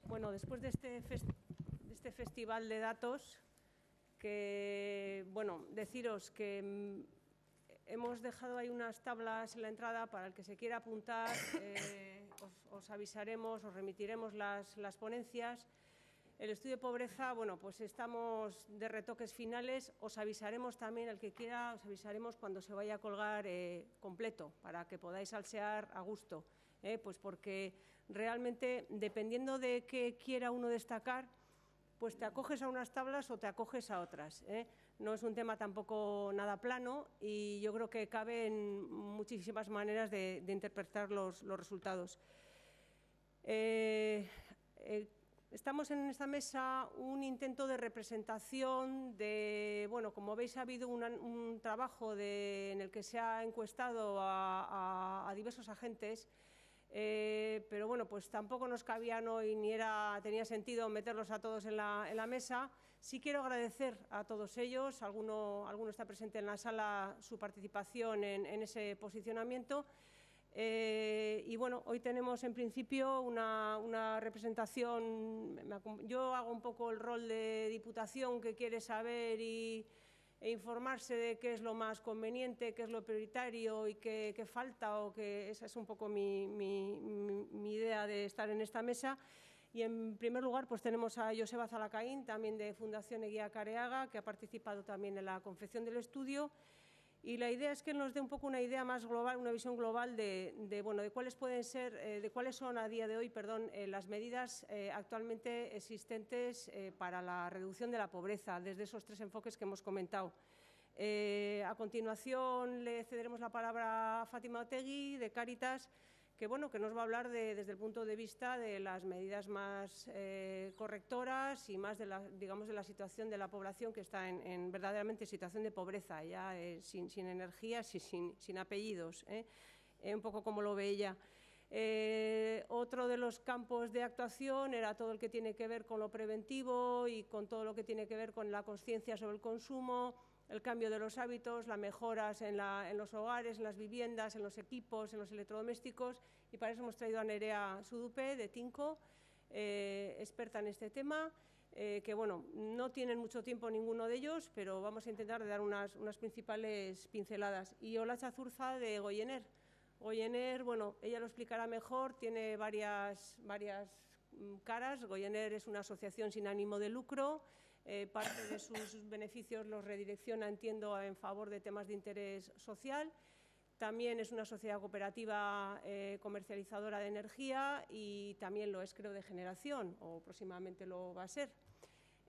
Bueno, después de este festival de datos, que, bueno, deciros que hemos dejado ahí unas tablas en la entrada para el que se quiera apuntar. Os avisaremos, os remitiremos las ponencias. El estudio de pobreza, bueno, pues estamos de retoques finales. Os avisaremos también, el que quiera, os avisaremos cuando se vaya a colgar completo, para que podáis salsear a gusto. Pues porque realmente, dependiendo de qué quiera uno destacar, pues te acoges a unas tablas o te acoges a otras. No es un tema tampoco nada plano y yo creo que caben muchísimas maneras de interpretar los resultados. Estamos en esta mesa un intento de representación de, bueno, como veis ha habido un trabajo en el que se ha encuestado a diversos agentes. Pero bueno, pues tampoco nos cabían hoy ni tenía sentido meterlos a todos en la mesa. Sí quiero agradecer a todos ellos, alguno está presente en la sala, su participación en ese posicionamiento. Y bueno, hoy tenemos en principio una representación. Yo hago un poco el rol de diputación que quiere saber e informarse de qué es lo más conveniente, qué es lo prioritario y qué falta, o que esa es un poco mi idea de estar en esta mesa. Y en primer lugar, pues tenemos a Joseba Zalacaín, también de Fundación Eguía Careaga, que ha participado también en la confección del estudio. Y la idea es que nos dé un poco una idea más global, una visión global de cuáles pueden ser, de cuáles son a día de hoy, las medidas actualmente existentes para la reducción de la pobreza, desde esos tres enfoques que hemos comentado. A continuación le cederemos la palabra a Fátima Otegui, de Cáritas, que nos va a hablar desde el punto de vista de las medidas más correctoras y más de la situación de la población que está en verdaderamente situación de pobreza, ya sin energías y sin apellidos, un poco como lo ve ella. Otro de los campos de actuación era todo el que tiene que ver con lo preventivo y con todo lo que tiene que ver con la conciencia sobre el consumo, el cambio de los hábitos, las mejoras en los hogares, en las viviendas, en los equipos, en los electrodomésticos. Y para eso hemos traído a Nerea Sudupe, de Tinco, experta en este tema, que no tienen mucho tiempo ninguno de ellos, pero vamos a intentar dar unas principales pinceladas. Y Olatxa Zurza, de Goiener. Goiener, ella lo explicará mejor, tiene varias caras. Goiener es una asociación sin ánimo de lucro. Parte de sus beneficios los redirecciona, entiendo, en favor de temas de interés social. También es una sociedad cooperativa comercializadora de energía y también lo es, creo, de generación, o próximamente lo va a ser.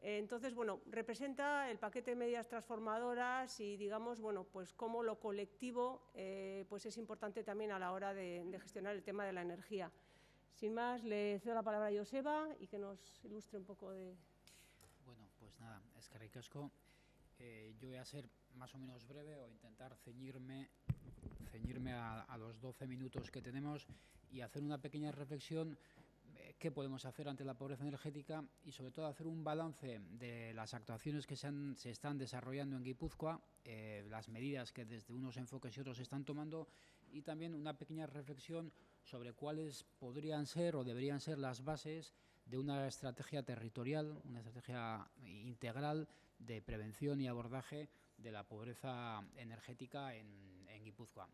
Entonces, representa el paquete de medidas transformadoras y, digamos, pues cómo lo colectivo pues es importante también a la hora de gestionar el tema de la energía. Sin más, le cedo la palabra a Joseba y que nos ilustre un poco de... Bueno, pues nada, eskerrik asko. Yo voy a ser más o menos breve o intentar ceñirme a los 12 minutos que tenemos y hacer una pequeña reflexión. ¿Qué podemos hacer ante la pobreza energética? Y sobre todo hacer un balance de las actuaciones que se están desarrollando en Guipúzcoa, las medidas que desde unos enfoques y otros se están tomando, y también una pequeña reflexión sobre cuáles podrían ser o deberían ser las bases de una estrategia territorial, una estrategia integral de prevención y abordaje de la pobreza energética en Guipúzcoa.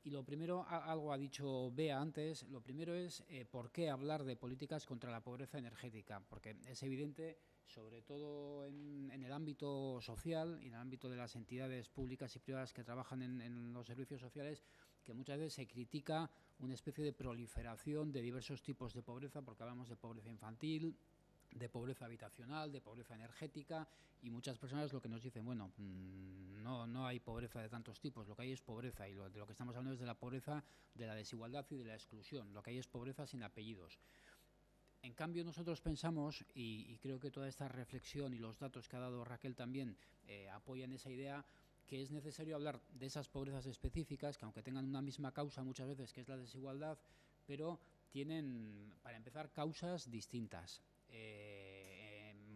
Y lo primero, algo ha dicho Bea antes, lo primero es por qué hablar de políticas contra la pobreza energética, porque es evidente, sobre todo en el ámbito social y en el ámbito de las entidades públicas y privadas que trabajan en los servicios sociales, que muchas veces se critica una especie de proliferación de diversos tipos de pobreza, porque hablamos de pobreza infantil, de pobreza habitacional, de pobreza energética, y muchas personas lo que nos dicen, no hay pobreza de tantos tipos, lo que hay es pobreza, y de lo que estamos hablando es de la pobreza, de la desigualdad y de la exclusión, lo que hay es pobreza sin apellidos. En cambio, nosotros pensamos, y creo que toda esta reflexión y los datos que ha dado Raquel también apoyan esa idea, que es necesario hablar de esas pobrezas específicas, que aunque tengan una misma causa muchas veces, que es la desigualdad, pero tienen, para empezar, causas distintas.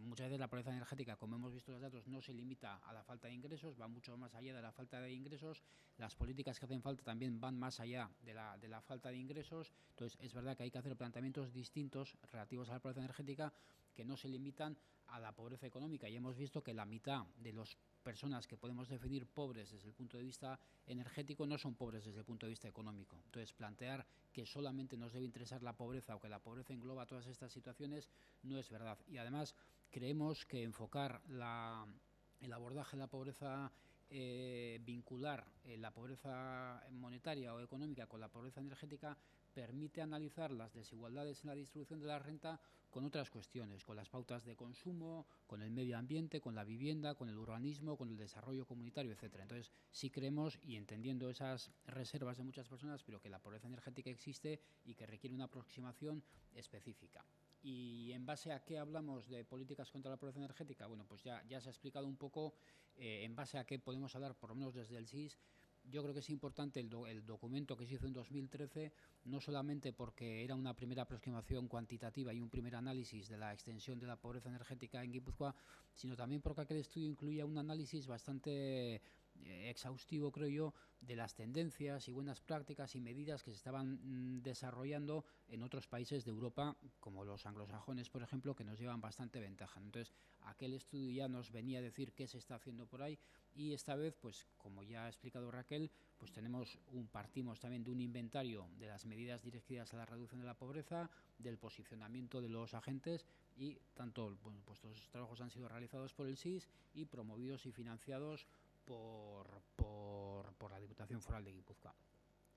muchas veces la pobreza energética, como hemos visto en los datos, no se limita a la falta de ingresos, va mucho más allá de la falta de ingresos. Las políticas que hacen falta también van más allá de la falta de ingresos. Entonces, es verdad que hay que hacer planteamientos distintos relativos a la pobreza energética que no se limitan a la pobreza económica. Y hemos visto que la mitad de las personas que podemos definir pobres desde el punto de vista energético no son pobres desde el punto de vista económico. Entonces, plantear que solamente nos debe interesar la pobreza o que la pobreza engloba todas estas situaciones no es verdad. Y además creemos que enfocar el abordaje de la pobreza, vincular la pobreza monetaria o económica con la pobreza energética, permite analizar las desigualdades en la distribución de la renta con otras cuestiones, con las pautas de consumo, con el medio ambiente, con la vivienda, con el urbanismo, con el desarrollo comunitario, etcétera. Entonces, sí creemos, y entendiendo esas reservas de muchas personas, pero que la pobreza energética existe y que requiere una aproximación específica. ¿Y en base a qué hablamos de políticas contra la pobreza energética? Bueno, pues ya se ha explicado un poco en base a qué podemos hablar, por lo menos desde el SIS. Yo creo que es importante el documento que se hizo en 2013, no solamente porque era una primera aproximación cuantitativa y un primer análisis de la extensión de la pobreza energética en Guipúzcoa, sino también porque aquel estudio incluía un análisis bastante exhaustivo, creo yo, de las tendencias y buenas prácticas y medidas que se estaban desarrollando en otros países de Europa, como los anglosajones, por ejemplo, que nos llevan bastante ventaja. Entonces, aquel estudio ya nos venía a decir qué se está haciendo por ahí, y esta vez, pues como ya ha explicado Raquel, pues partimos también de un inventario de las medidas dirigidas a la reducción de la pobreza, del posicionamiento de los agentes, y tanto, bueno, pues todos esos trabajos han sido realizados por el SIS y promovidos y financiados por la Diputación Foral de Guipúzcoa.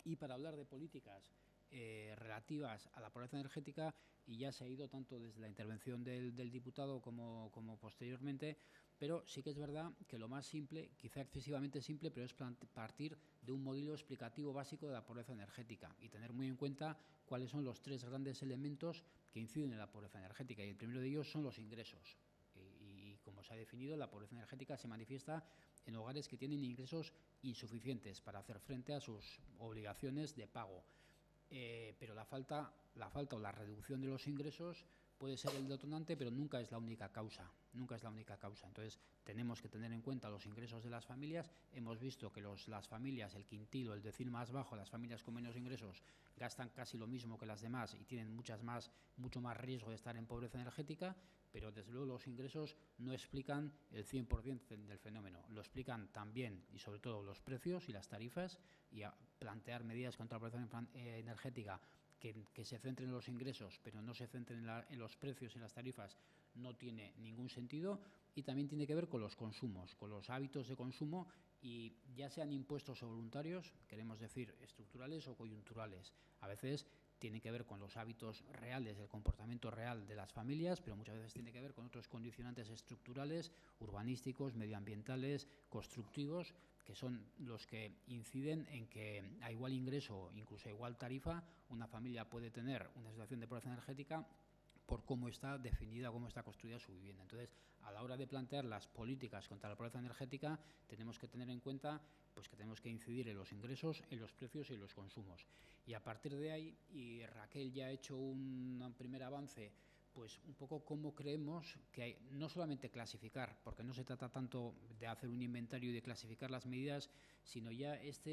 Y para hablar de políticas relativas a la pobreza energética, y ya se ha ido tanto desde la intervención del diputado como posteriormente, pero sí que es verdad que lo más simple, quizá excesivamente simple, pero es partir de un modelo explicativo básico de la pobreza energética y tener muy en cuenta cuáles son los tres grandes elementos que inciden en la pobreza energética, y el primero de ellos son los ingresos. Y como se ha definido, la pobreza energética se manifiesta en hogares que tienen ingresos insuficientes para hacer frente a sus obligaciones de pago. Pero la falta o la reducción de los ingresos puede ser el detonante, pero nunca es la única causa. Entonces, tenemos que tener en cuenta los ingresos de las familias. Hemos visto que las familias, el quintil, el decil más bajo, las familias con menos ingresos, gastan casi lo mismo que las demás y tienen mucho más riesgo de estar en pobreza energética, pero desde luego los ingresos no explican el 100% del fenómeno. Lo explican también y sobre todo los precios y las tarifas, y a plantear medidas contra la pobreza energética que se centren en los ingresos pero no se centren en los precios y las tarifas no tiene ningún sentido. Y también tiene que ver con los consumos, con los hábitos de consumo, y ya sean impuestos o voluntarios, queremos decir estructurales o coyunturales. A veces tiene que ver con los hábitos reales, el comportamiento real de las familias, pero muchas veces tiene que ver con otros condicionantes estructurales, urbanísticos, medioambientales, constructivos, que son los que inciden en que a igual ingreso, incluso a igual tarifa, una familia puede tener una situación de pobreza energética por cómo está definida, cómo está construida su vivienda. Entonces, a la hora de plantear las políticas contra la pobreza energética, tenemos que tener en cuenta pues que tenemos que incidir en los ingresos, en los precios y en los consumos. Y a partir de ahí, y Raquel ya ha hecho un primer avance, pues un poco cómo creemos que hay, no solamente clasificar, porque no se trata tanto de hacer un inventario y de clasificar las medidas, sino ya esta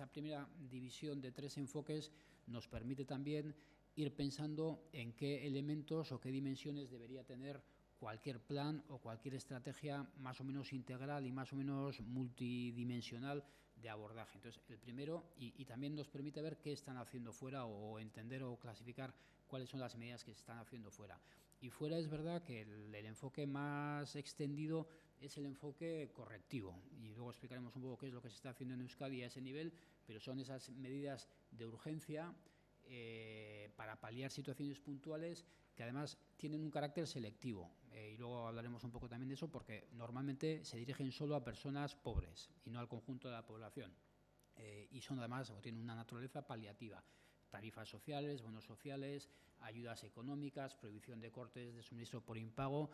primera división de tres enfoques nos permite también ir pensando en qué elementos o qué dimensiones debería tener cualquier plan o cualquier estrategia más o menos integral y más o menos multidimensional de abordaje. Entonces, el primero, y también nos permite ver qué están haciendo fuera, o entender o clasificar cuáles son las medidas que se están haciendo fuera. Y fuera es verdad que el enfoque más extendido es el enfoque correctivo, y luego explicaremos un poco qué es lo que se está haciendo en Euskadi a ese nivel, pero son esas medidas de urgencia para paliar situaciones puntuales que además tienen un carácter selectivo, y luego hablaremos un poco también de eso, porque normalmente se dirigen solo a personas pobres y no al conjunto de la población, y son además, o tienen una naturaleza paliativa: tarifas sociales, bonos sociales, ayudas económicas, prohibición de cortes de suministro por impago,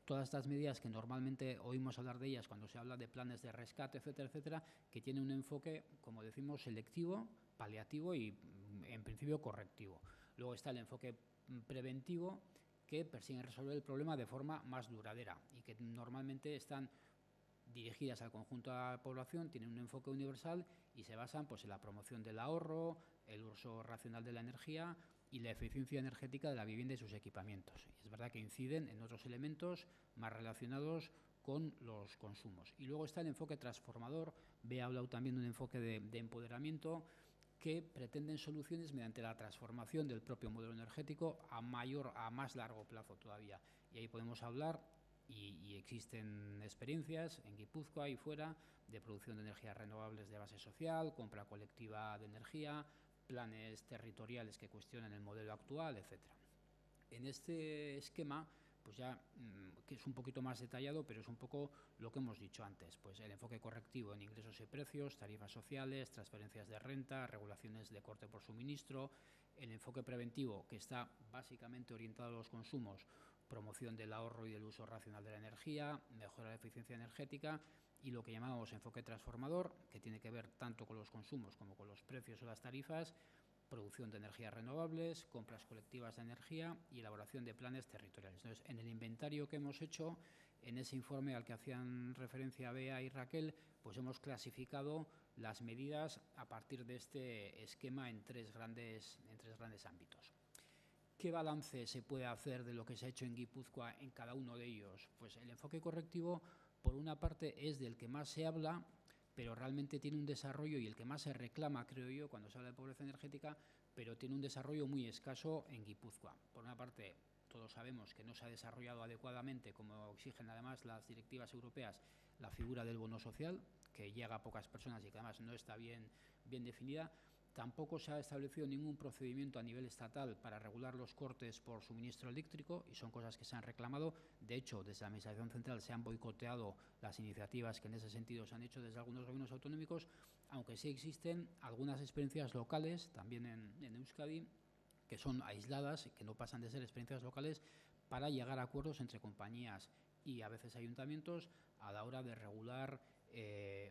todas estas medidas que normalmente oímos hablar de ellas cuando se habla de planes de rescate, etcétera, etcétera, que tienen un enfoque, como decimos, selectivo, paliativo y en principio correctivo. Luego está el enfoque preventivo, que persiguen resolver el problema de forma más duradera y que normalmente están dirigidas al conjunto de la población, tienen un enfoque universal y se basan pues, en la promoción del ahorro, el uso racional de la energía y la eficiencia energética de la vivienda y sus equipamientos. Y es verdad que inciden en otros elementos más relacionados con los consumos. Y luego está el enfoque transformador. Ha hablado también de un enfoque de empoderamiento que pretenden soluciones mediante la transformación del propio modelo energético a más largo plazo todavía. Y ahí podemos hablar, y existen experiencias en Guipúzcoa y fuera, de producción de energías renovables de base social, compra colectiva de energía, planes territoriales que cuestionan el modelo actual, etcétera. En este esquema, pues ya que es un poquito más detallado, pero es un poco lo que hemos dicho antes, pues el enfoque correctivo en ingresos y precios, tarifas sociales, transferencias de renta, regulaciones de corte por suministro, el enfoque preventivo que está básicamente orientado a los consumos, promoción del ahorro y del uso racional de la energía, mejora de la eficiencia energética, y lo que llamamos enfoque transformador, que tiene que ver tanto con los consumos como con los precios o las tarifas, producción de energías renovables, compras colectivas de energía y elaboración de planes territoriales. Entonces, en el inventario que hemos hecho, en ese informe al que hacían referencia Bea y Raquel, pues hemos clasificado las medidas a partir de este esquema en tres grandes ámbitos. ¿Qué balance se puede hacer de lo que se ha hecho en Guipúzcoa en cada uno de ellos? Pues el enfoque correctivo, por una parte, es del que más se habla, pero realmente tiene un desarrollo y el que más se reclama, creo yo, cuando se habla de pobreza energética, pero tiene un desarrollo muy escaso en Guipúzcoa. Por una parte, todos sabemos que no se ha desarrollado adecuadamente, como exigen además las directivas europeas, la figura del bono social, que llega a pocas personas y que además no está bien definida. Tampoco se ha establecido ningún procedimiento a nivel estatal para regular los cortes por suministro eléctrico y son cosas que se han reclamado. De hecho, desde la Administración Central se han boicoteado las iniciativas que en ese sentido se han hecho desde algunos gobiernos autonómicos, aunque sí existen algunas experiencias locales, también en Euskadi, que son aisladas y que no pasan de ser experiencias locales para llegar a acuerdos entre compañías y a veces ayuntamientos a la hora de regular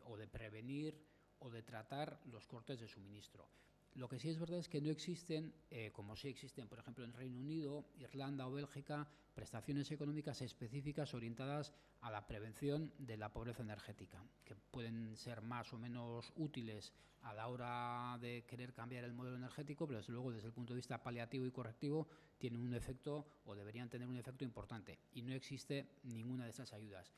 o de prevenir o de tratar los cortes de suministro. Lo que sí es verdad es que no existen, como sí existen, por ejemplo, en Reino Unido, Irlanda o Bélgica, prestaciones económicas específicas orientadas a la prevención de la pobreza energética, que pueden ser más o menos útiles a la hora de querer cambiar el modelo energético, pero desde luego desde el punto de vista paliativo y correctivo tienen un efecto o deberían tener un efecto importante y no existe ninguna de estas ayudas.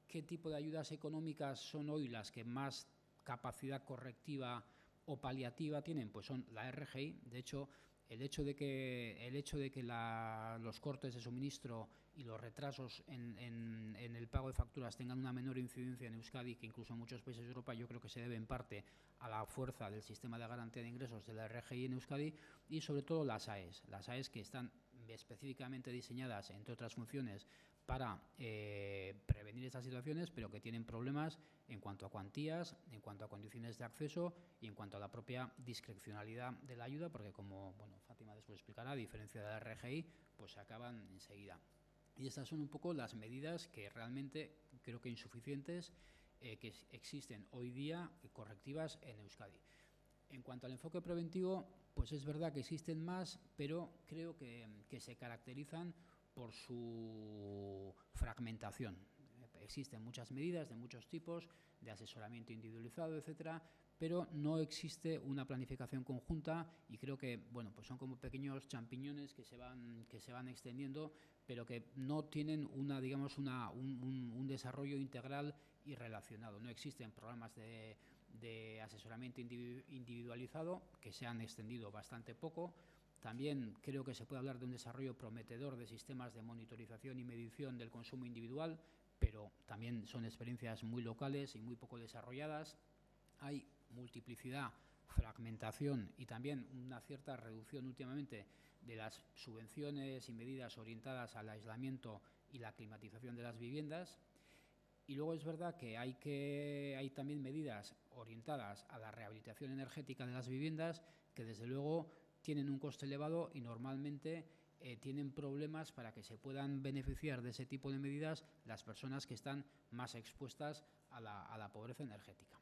¿Qué tipo de ayudas económicas son hoy las que más capacidad correctiva o paliativa tienen? Pues son la RGI. De hecho, el hecho de que los cortes de suministro y los retrasos en el pago de facturas tengan una menor incidencia en Euskadi que incluso en muchos países de Europa, yo creo que se debe en parte a la fuerza del sistema de garantía de ingresos de la RGI en Euskadi y sobre todo las AES que están específicamente diseñadas, entre otras funciones, para prevenir estas situaciones, pero que tienen problemas en cuanto a cuantías, en cuanto a condiciones de acceso y en cuanto a la propia discrecionalidad de la ayuda, porque como Fátima después explicará, a diferencia de la RGI, pues se acaban enseguida. Y estas son un poco las medidas que realmente creo que insuficientes que existen hoy día correctivas en Euskadi. En cuanto al enfoque preventivo, pues es verdad que existen más, pero creo que se caracterizan por su fragmentación. Existen muchas medidas de muchos tipos, de asesoramiento individualizado, etcétera, pero no existe una planificación conjunta y creo que pues son como pequeños champiñones que se van extendiendo, pero que no tienen un desarrollo integral y relacionado. No existen programas de asesoramiento individualizado que se han extendido bastante poco. También creo que se puede hablar de un desarrollo prometedor de sistemas de monitorización y medición del consumo individual, pero también son experiencias muy locales y muy poco desarrolladas. Hay multiplicidad, fragmentación y también una cierta reducción últimamente de las subvenciones y medidas orientadas al aislamiento y la climatización de las viviendas. Y luego es verdad que hay también medidas orientadas a la rehabilitación energética de las viviendas que desde luego tienen un coste elevado y normalmente tienen problemas para que se puedan beneficiar de ese tipo de medidas las personas que están más expuestas a la pobreza energética.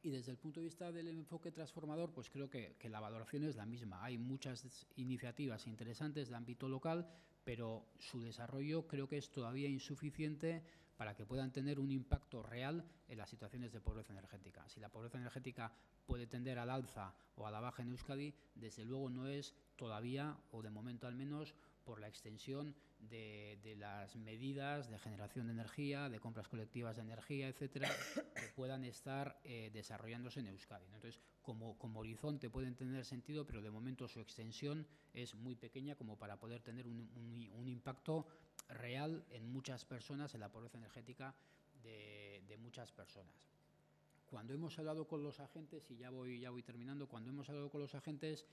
Y desde el punto de vista del enfoque transformador, pues creo que la valoración es la misma. Hay muchas iniciativas interesantes de ámbito local, pero su desarrollo creo que es todavía insuficiente para que puedan tener un impacto real en las situaciones de pobreza energética. Si la pobreza energética puede tender al alza o a la baja en Euskadi, desde luego no es todavía, o de momento al menos, por la extensión de las medidas de generación de energía, de compras colectivas de energía, etcétera, que puedan estar desarrollándose en Euskadi. Entonces, como horizonte pueden tener sentido, pero de momento su extensión es muy pequeña como para poder tener un impacto real en muchas personas, en la pobreza energética de muchas personas. Cuando hemos hablado con los agentes, y ya voy terminando, cuando hemos hablado con los agentes,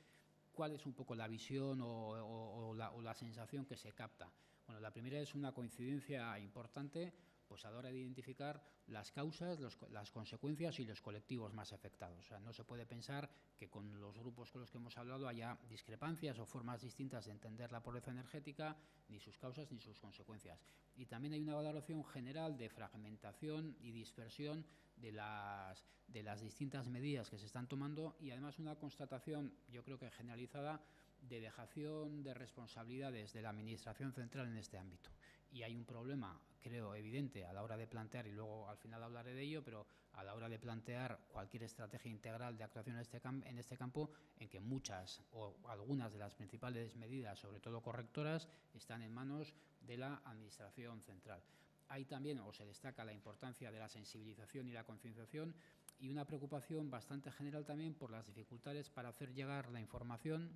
¿cuál es un poco la visión o la sensación que se capta? Bueno, la primera es una coincidencia importante pues a la hora de identificar las causas, las consecuencias y los colectivos más afectados. O sea, no se puede pensar que con los grupos con los que hemos hablado haya discrepancias o formas distintas de entender la pobreza energética, ni sus causas ni sus consecuencias. Y también hay una valoración general de fragmentación y dispersión de las distintas medidas que se están tomando y además una constatación, yo creo que generalizada, de dejación de responsabilidades de la Administración central en este ámbito. Y hay un problema, creo, evidente a la hora de plantear, y luego al final hablaré de ello, pero a la hora de plantear cualquier estrategia integral de actuación en este campo, en que muchas o algunas de las principales medidas, sobre todo correctoras, están en manos de la Administración central. Hay también, o se destaca, la importancia de la sensibilización y la concienciación y una preocupación bastante general también por las dificultades para hacer llegar la información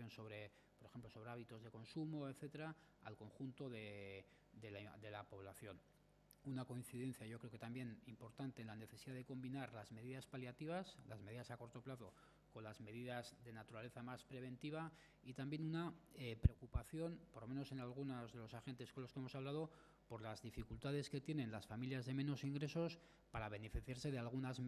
sobre, por ejemplo, sobre hábitos de consumo, etcétera, al conjunto de la población. Una coincidencia, yo creo que también importante, en la necesidad de combinar las medidas paliativas, las medidas a corto plazo, con las medidas de naturaleza más preventiva y también una preocupación, por lo menos en algunos de los agentes con los que hemos hablado, por las dificultades que tienen las familias de menos ingresos para beneficiarse de algunas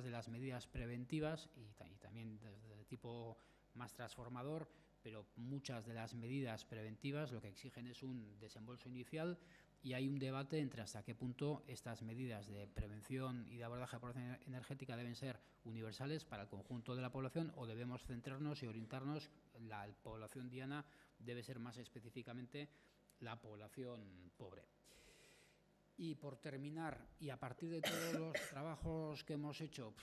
de las medidas preventivas y también de tipo más transformador, pero muchas de las medidas preventivas lo que exigen es un desembolso inicial y hay un debate entre hasta qué punto estas medidas de prevención y de abordaje de pobreza energética deben ser universales para el conjunto de la población o debemos centrarnos y orientarnos, la población diana debe ser más específicamente la población pobre. Y por terminar, y a partir de todos los trabajos que hemos hecho,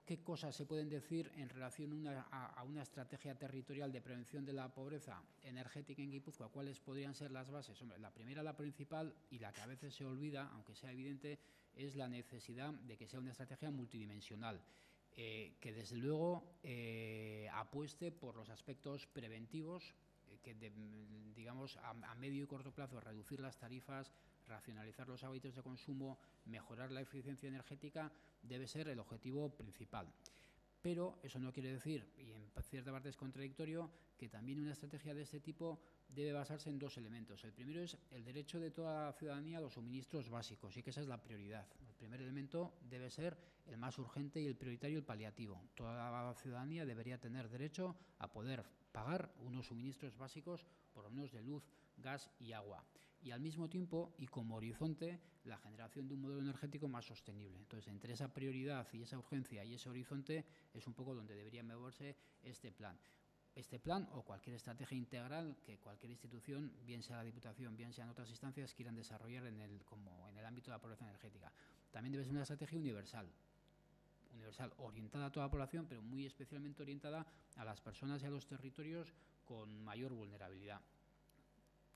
¿qué cosas se pueden decir en relación a una estrategia territorial de prevención de la pobreza energética en Guipúzcoa? ¿Cuáles podrían ser las bases? Hombre, la primera, la principal, y la que a veces se olvida, aunque sea evidente, es la necesidad de que sea una estrategia multidimensional, que desde luego apueste por los aspectos preventivos, digamos, a medio y corto plazo, reducir las tarifas, racionalizar los hábitos de consumo, mejorar la eficiencia energética, debe ser el objetivo principal. Pero eso no quiere decir, y en cierta parte es contradictorio, que también una estrategia de este tipo debe basarse en dos elementos. El primero es el derecho de toda la ciudadanía a los suministros básicos, y que esa es la prioridad. El primer elemento debe ser el más urgente y el prioritario, el paliativo. Toda la ciudadanía debería tener derecho a poder pagar unos suministros básicos, por lo menos de luz, gas y agua. Y al mismo tiempo, y como horizonte, la generación de un modelo energético más sostenible. Entonces, entre esa prioridad y esa urgencia y ese horizonte es un poco donde debería moverse este plan. Este plan o cualquier estrategia integral que cualquier institución, bien sea la Diputación, bien sean otras instancias, quieran desarrollar como en el ámbito de la pobreza energética. También debe ser una estrategia universal, orientada a toda la población, pero muy especialmente orientada a las personas y a los territorios con mayor vulnerabilidad.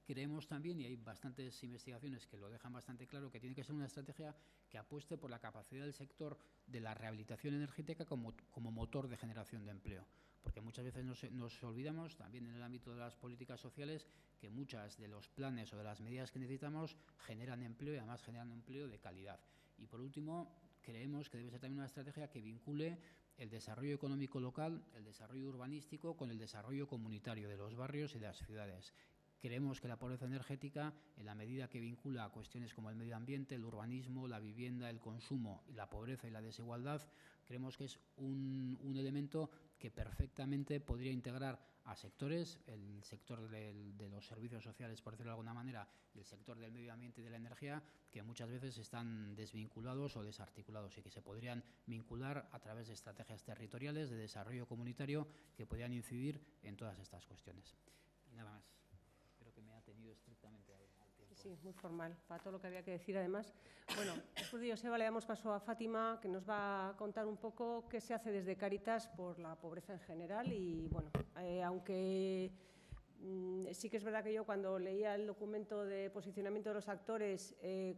Creemos también, y hay bastantes investigaciones que lo dejan bastante claro, que tiene que ser una estrategia que apueste por la capacidad del sector de la rehabilitación energética como motor de generación de empleo. Porque muchas veces nos olvidamos, también en el ámbito de las políticas sociales, que muchas de los planes o de las medidas que necesitamos generan empleo y además generan empleo de calidad. Y por último, creemos que debe ser también una estrategia que vincule el desarrollo económico local, el desarrollo urbanístico con el desarrollo comunitario de los barrios y de las ciudades. Creemos que la pobreza energética, en la medida que vincula a cuestiones como el medio ambiente, el urbanismo, la vivienda, el consumo, la pobreza y la desigualdad, creemos que es un elemento que perfectamente podría integrar a sectores, el sector de los servicios sociales, por decirlo de alguna manera, y el sector del medio ambiente y de la energía, que muchas veces están desvinculados o desarticulados y que se podrían vincular a través de estrategias territoriales de desarrollo comunitario que podrían incidir en todas estas cuestiones. Y nada más. Creo que me ha tenido estrictamente al tiempo. Sí, muy formal, para todo lo que había que decir además. Bueno, después de Joseba le damos paso a Fátima, que nos va a contar un poco qué se hace desde Cáritas por la pobreza en general. Y bueno, aunque sí que es verdad que yo cuando leía el documento de posicionamiento de los actores,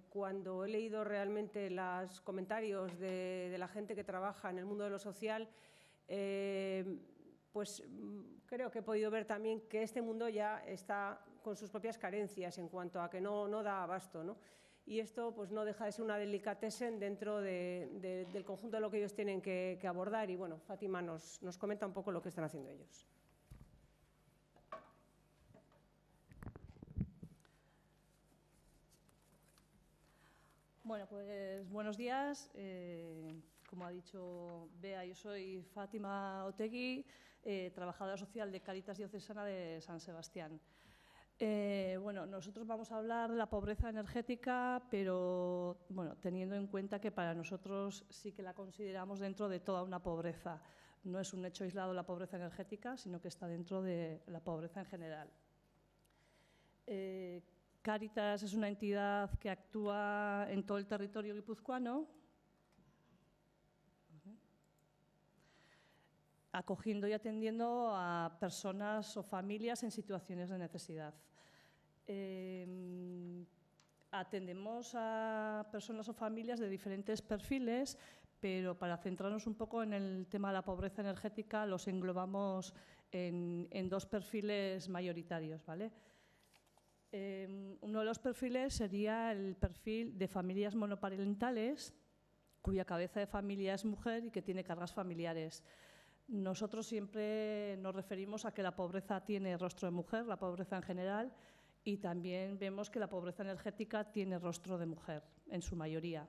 cuando he leído realmente los comentarios de la gente que trabaja en el mundo de lo social, pues creo que he podido ver también que este mundo ya está con sus propias carencias en cuanto a que no da abasto, ¿no? Y esto pues no deja de ser una delicatessen dentro del conjunto de lo que ellos tienen que abordar. Y bueno, Fátima nos comenta un poco lo que están haciendo ellos. Bueno, pues buenos días. Como ha dicho Bea, yo soy Fátima Otegui, trabajadora social de Cáritas Diocesana de San Sebastián. Bueno, nosotros vamos a hablar de la pobreza energética, pero bueno, teniendo en cuenta que para nosotros sí que la consideramos dentro de toda una pobreza. No es un hecho aislado la pobreza energética, sino que está dentro de la pobreza en general. Cáritas es una entidad que actúa en todo el territorio guipuzcoano, acogiendo y atendiendo a personas o familias en situaciones de necesidad. Atendemos a personas o familias de diferentes perfiles, pero para centrarnos un poco en el tema de la pobreza energética los englobamos en dos perfiles mayoritarios, ¿vale? Uno de los perfiles sería el perfil de familias monoparentales, cuya cabeza de familia es mujer y que tiene cargas familiares. Nosotros siempre nos referimos a que la pobreza tiene rostro de mujer, la pobreza en general, y también vemos que la pobreza energética tiene rostro de mujer, en su mayoría.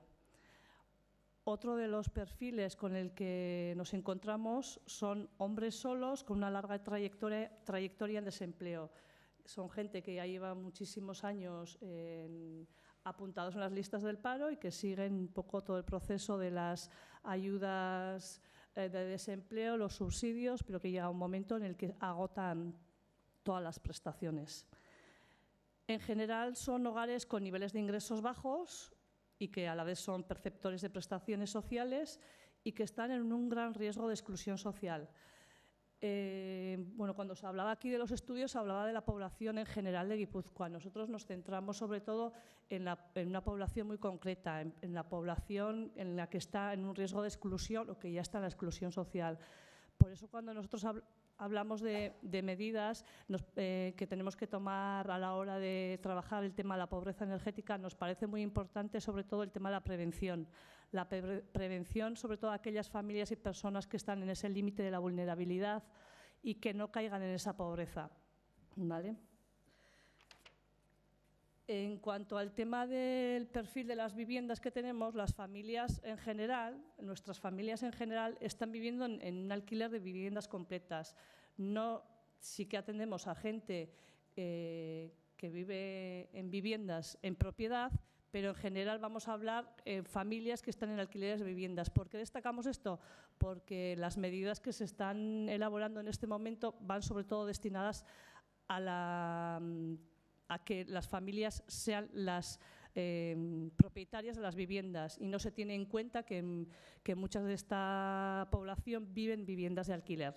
Otro de los perfiles con el que nos encontramos son hombres solos con una larga trayectoria en desempleo. Son gente que ya lleva muchísimos años apuntados en las listas del paro y que siguen un poco todo el proceso de las ayudas de desempleo, los subsidios, pero que llega un momento en el que agotan todas las prestaciones. En general son hogares con niveles de ingresos bajos y que a la vez son perceptores de prestaciones sociales y que están en un gran riesgo de exclusión social. Bueno, cuando se hablaba aquí de los estudios, se hablaba de la población en general de Guipúzcoa. Nosotros nos centramos sobre todo en una población muy concreta, en la población en la que está en un riesgo de exclusión o que ya está en la exclusión social. Por eso cuando nosotros hablamos de medidas que tenemos que tomar a la hora de trabajar el tema de la pobreza energética, nos parece muy importante sobre todo el tema de la prevención. La prevención, sobre todo a aquellas familias y personas que están en ese límite de la vulnerabilidad y que no caigan en esa pobreza, ¿vale? En cuanto al tema del perfil de las viviendas que tenemos, las familias en general, nuestras familias en general, están viviendo en un alquiler de viviendas completas. Sí que atendemos a gente que vive en viviendas en propiedad, pero en general vamos a hablar de familias que están en alquileres de viviendas. ¿Por qué destacamos esto? Porque las medidas que se están elaborando en este momento van sobre todo destinadas a que las familias sean las propietarias de las viviendas y no se tiene en cuenta que muchas de esta población viven en viviendas de alquiler.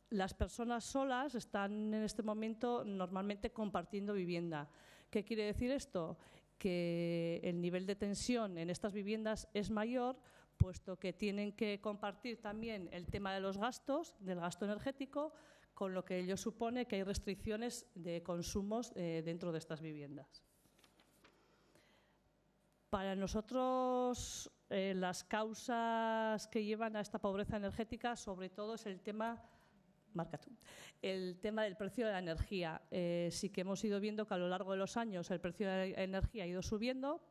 Las personas solas están en este momento normalmente compartiendo vivienda. ¿Qué quiere decir esto? Que el nivel de tensión en estas viviendas es mayor, puesto que tienen que compartir también el tema de los gastos, del gasto energético, con lo que ello supone que hay restricciones de consumos dentro de estas viviendas. Para nosotros, las causas que llevan a esta pobreza energética, sobre todo, es el tema del precio de la energía. Sí que hemos ido viendo que a lo largo de los años el precio de la energía ha ido subiendo,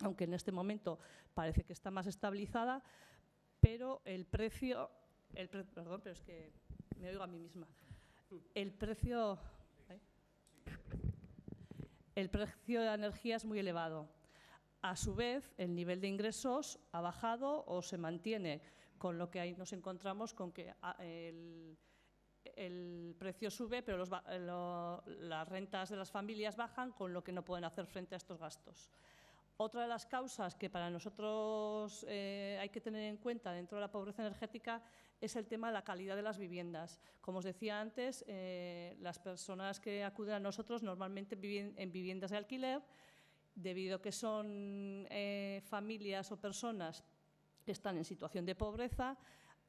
aunque en este momento parece que está más estabilizada, pero el precio... perdón, pero es que me oigo a mí misma. el precio de la energía es muy elevado. A su vez, el nivel de ingresos ha bajado o se mantiene, con lo que ahí nos encontramos con que el precio sube, pero las rentas de las familias bajan, con lo que no pueden hacer frente a estos gastos. Otra de las causas que para nosotros hay que tener en cuenta dentro de la pobreza energética es el tema de la calidad de las viviendas. Como os decía antes, las personas que acuden a nosotros normalmente viven en viviendas de alquiler, debido a que son familias o personas que están en situación de pobreza,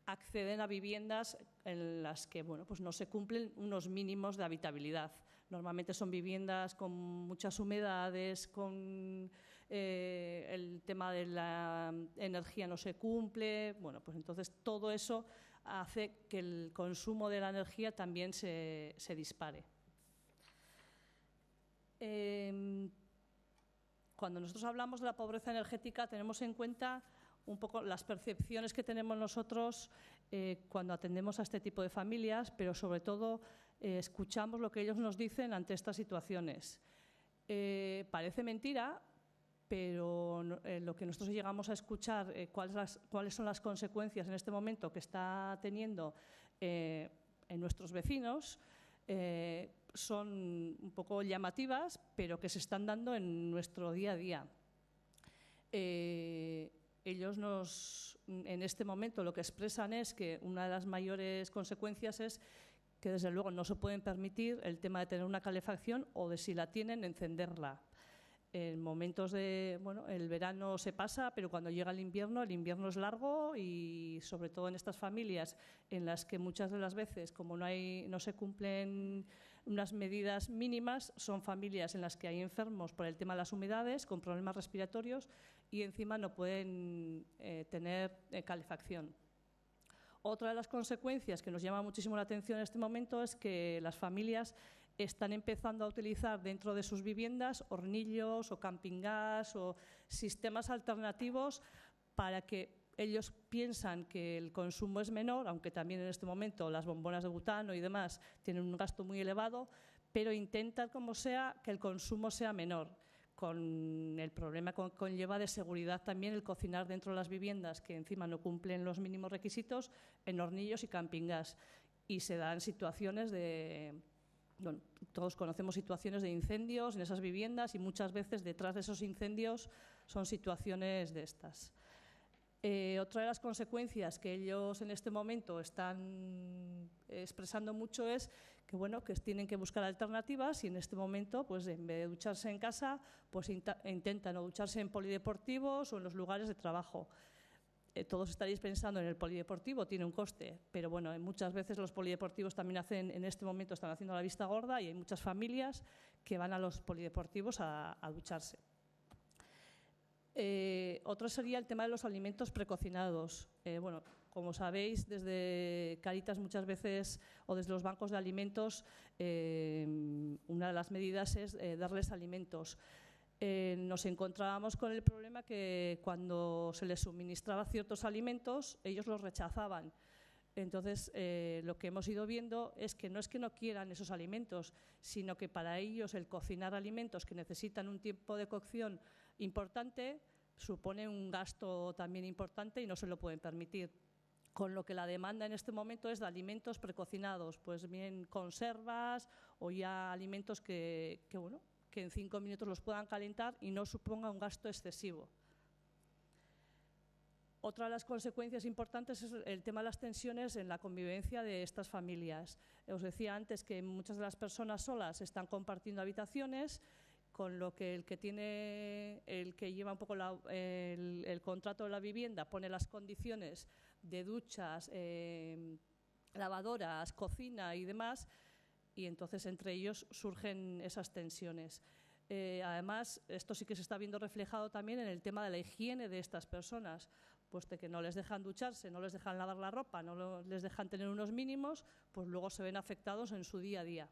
acceden a viviendas en las que pues no se cumplen unos mínimos de habitabilidad. Normalmente son viviendas con muchas humedades, con el tema de la energía no se cumple. Bueno, pues entonces todo eso hace que el consumo de la energía también se dispare. Cuando nosotros hablamos de la pobreza energética, tenemos en cuenta un poco las percepciones que tenemos nosotros cuando atendemos a este tipo de familias, pero sobre todo escuchamos lo que ellos nos dicen ante estas situaciones. Parece mentira, pero lo que nosotros llegamos a escuchar, cuáles son las consecuencias en este momento que está teniendo en nuestros vecinos, son un poco llamativas, pero que se están dando en nuestro día a día. Ellos en este momento lo que expresan es que una de las mayores consecuencias es que desde luego no se pueden permitir el tema de tener una calefacción o de, si la tienen, encenderla. En momentos el verano se pasa, pero cuando llega el invierno es largo, y sobre todo en estas familias en las que muchas de las veces, como no se cumplen unas medidas mínimas, son familias en las que hay enfermos por el tema de las humedades, con problemas respiratorios, y encima no pueden tener calefacción. Otra de las consecuencias que nos llama muchísimo la atención en este momento es que las familias están empezando a utilizar dentro de sus viviendas hornillos o camping gas o sistemas alternativos para que ellos piensan que el consumo es menor, aunque también en este momento las bombonas de butano y demás tienen un gasto muy elevado, pero intentan como sea que el consumo sea menor, con el problema que conlleva de seguridad también el cocinar dentro de las viviendas, que encima no cumplen los mínimos requisitos, en hornillos y camping gas. Y se dan situaciones todos conocemos situaciones de incendios en esas viviendas, y muchas veces detrás de esos incendios son situaciones de estas. Otra de las consecuencias que ellos en este momento están expresando mucho es que, que tienen que buscar alternativas, y en este momento, pues en vez de ducharse en casa, pues intentan o ducharse en polideportivos o en los lugares de trabajo. Todos estaréis pensando en el polideportivo, tiene un coste, pero muchas veces los polideportivos también en este momento están haciendo la vista gorda, y hay muchas familias que van a los polideportivos a ducharse. Otro sería el tema de los alimentos precocinados. Como sabéis, desde Cáritas muchas veces, o desde los bancos de alimentos, una de las medidas es darles alimentos. Nos encontrábamos con el problema que cuando se les suministraba ciertos alimentos, ellos los rechazaban. Entonces, lo que hemos ido viendo es que no quieran esos alimentos, sino que para ellos el cocinar alimentos que necesitan un tiempo de cocción importante supone un gasto también importante y no se lo pueden permitir. Con lo que la demanda en este momento es de alimentos precocinados, pues bien conservas o ya alimentos que en 5 minutos los puedan calentar y no suponga un gasto excesivo. Otra de las consecuencias importantes es el tema de las tensiones en la convivencia de estas familias. Os decía antes que muchas de las personas solas están compartiendo habitaciones, con lo que el que lleva un poco el contrato de la vivienda pone las condiciones de duchas, lavadoras, cocina y demás, y entonces entre ellos surgen esas tensiones. Además, esto sí que se está viendo reflejado también en el tema de la higiene de estas personas, puesto que no les dejan ducharse, no les dejan lavar la ropa, no les dejan tener unos mínimos, pues luego se ven afectados en su día a día.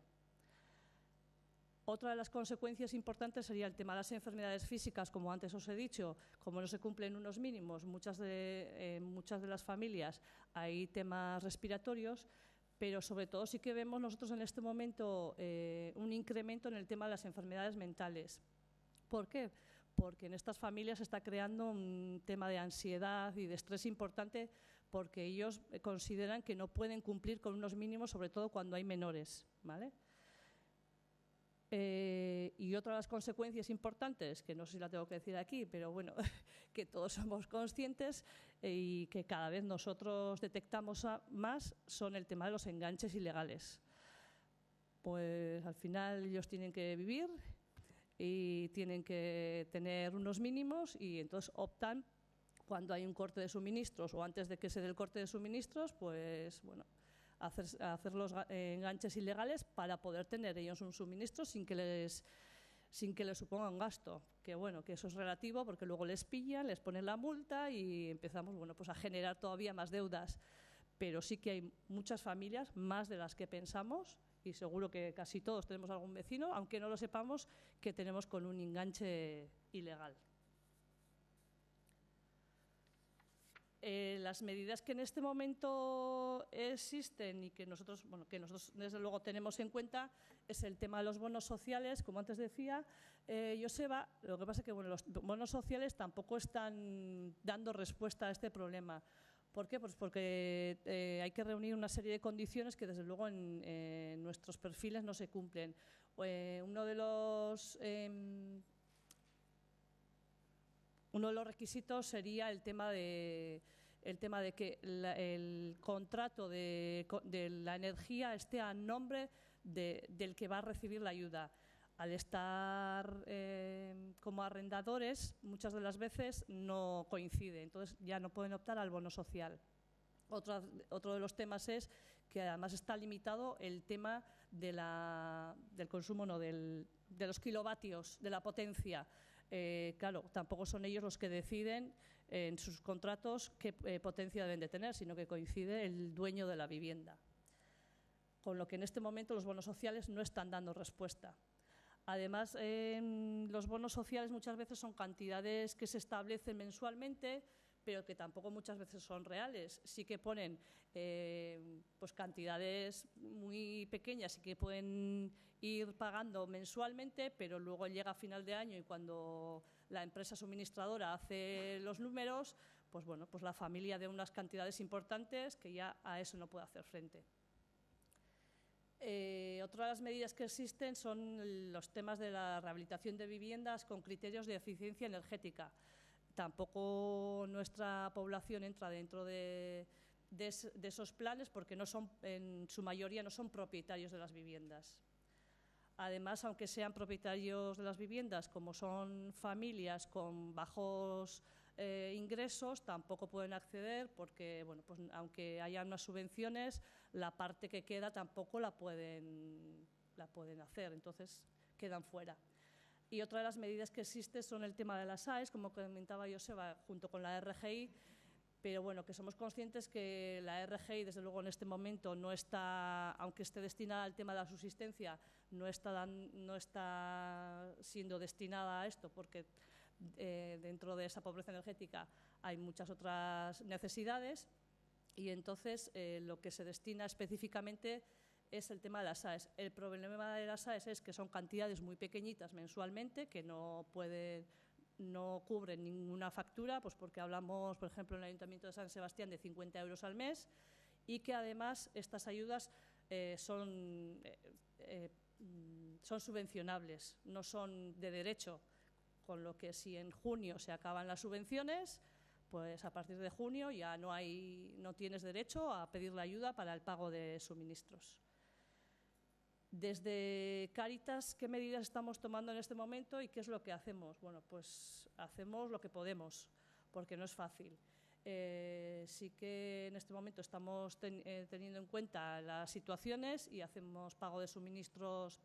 Otra de las consecuencias importantes sería el tema de las enfermedades físicas, como antes os he dicho, como no se cumplen unos mínimos, muchas de las familias hay temas respiratorios, pero sobre todo sí que vemos nosotros en este momento un incremento en el tema de las enfermedades mentales. ¿Por qué? Porque en estas familias se está creando un tema de ansiedad y de estrés importante, porque ellos consideran que no pueden cumplir con unos mínimos, sobre todo cuando hay menores, ¿vale? Y otra de las consecuencias importantes, que no sé si la tengo que decir aquí, pero bueno, que todos somos conscientes y que cada vez nosotros detectamos más, son el tema de los enganches ilegales. Pues al final ellos tienen que vivir y tienen que tener unos mínimos y entonces optan, cuando hay un corte de suministros o antes de que se dé el corte de suministros, pues bueno, hacer los enganches ilegales para poder tener ellos un suministro sin que les suponga un gasto. Que bueno, que eso es relativo porque luego les pillan, les ponen la multa y empezamos, bueno, pues a generar todavía más deudas. Pero sí que hay muchas familias, más de las que pensamos, y seguro que casi todos tenemos algún vecino, aunque no lo sepamos, que tenemos con un enganche ilegal. Las medidas que en este momento existen y que nosotros desde luego tenemos en cuenta es el tema de los bonos sociales, como antes decía Joseba. Lo que pasa es que bueno, los bonos sociales tampoco están dando respuesta a este problema. ¿Por qué? Pues porque hay que reunir una serie de condiciones que desde luego en nuestros perfiles no se cumplen. Uno de los requisitos sería el tema de que el contrato de la energía esté a nombre del que va a recibir la ayuda. Al estar como arrendadores, muchas de las veces no coincide, entonces ya no pueden optar al bono social. Otro de los temas es que además está limitado el tema del consumo, de los kilovatios, de la potencia. Claro, tampoco son ellos los que deciden en sus contratos qué potencia deben de tener, sino que coincide el dueño de la vivienda. Con lo que en este momento los bonos sociales no están dando respuesta. Además, los bonos sociales muchas veces son cantidades que se establecen mensualmente, pero que tampoco muchas veces son reales. Sí que ponen pues cantidades muy pequeñas y que pueden ir pagando mensualmente, pero luego llega a final de año y cuando la empresa suministradora hace los números, pues bueno, pues la familia de unas cantidades importantes que ya a eso no puede hacer frente. Otra de las medidas que existen son los temas de la rehabilitación de viviendas con criterios de eficiencia energética. Tampoco nuestra población entra dentro de esos planes porque en su mayoría no son propietarios de las viviendas. Además, aunque sean propietarios de las viviendas, como son familias con bajos ingresos, tampoco pueden acceder porque, bueno, pues aunque haya unas subvenciones, la parte que queda tampoco la pueden hacer, entonces quedan fuera. Y otra de las medidas que existe son el tema de las AES, como comentaba Joseba, junto con la RGI, pero bueno, que somos conscientes que la RGI, desde luego en este momento, no está, aunque esté destinada al tema de la subsistencia, no está siendo destinada a esto, porque dentro de esa pobreza energética hay muchas otras necesidades y entonces lo que se destina específicamente es el tema de las AES. El problema de las AES es que son cantidades muy pequeñitas mensualmente que no cubren ninguna factura, pues porque hablamos, por ejemplo, en el Ayuntamiento de San Sebastián de 50 euros al mes y que además estas ayudas son subvencionables, no son de derecho, con lo que si en junio se acaban las subvenciones, pues a partir de junio ya no tienes derecho a pedir la ayuda para el pago de suministros. Desde Cáritas, ¿qué medidas estamos tomando en este momento y qué es lo que hacemos? Bueno, pues hacemos lo que podemos, porque no es fácil. Sí que en este momento estamos teniendo en cuenta las situaciones y hacemos pago de suministros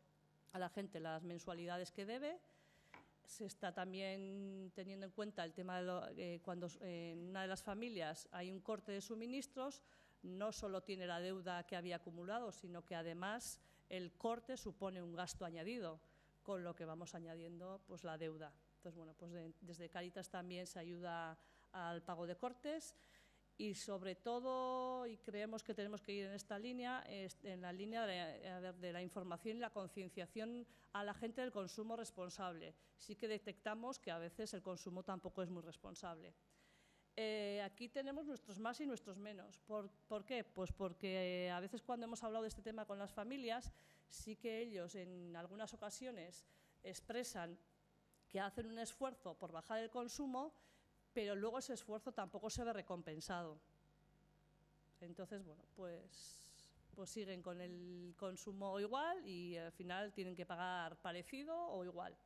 a la gente las mensualidades que debe. Se está también teniendo en cuenta el tema de cuando en una de las familias hay un corte de suministros, no solo tiene la deuda que había acumulado, sino que además el corte supone un gasto añadido, con lo que vamos añadiendo pues la deuda. Entonces, bueno, pues desde Cáritas también se ayuda al pago de cortes Y sobre todo, y creemos que tenemos que ir en esta línea, en la línea de la información y la concienciación a la gente del consumo responsable. Sí que detectamos que a veces el consumo tampoco es muy responsable. Aquí tenemos nuestros más y nuestros menos. ¿Por qué? Pues porque a veces cuando hemos hablado de este tema con las familias, sí que ellos en algunas ocasiones expresan que hacen un esfuerzo por bajar el consumo, pero luego ese esfuerzo tampoco se ve recompensado. Entonces, bueno, pues siguen con el consumo igual y al final tienen que pagar parecido o igual.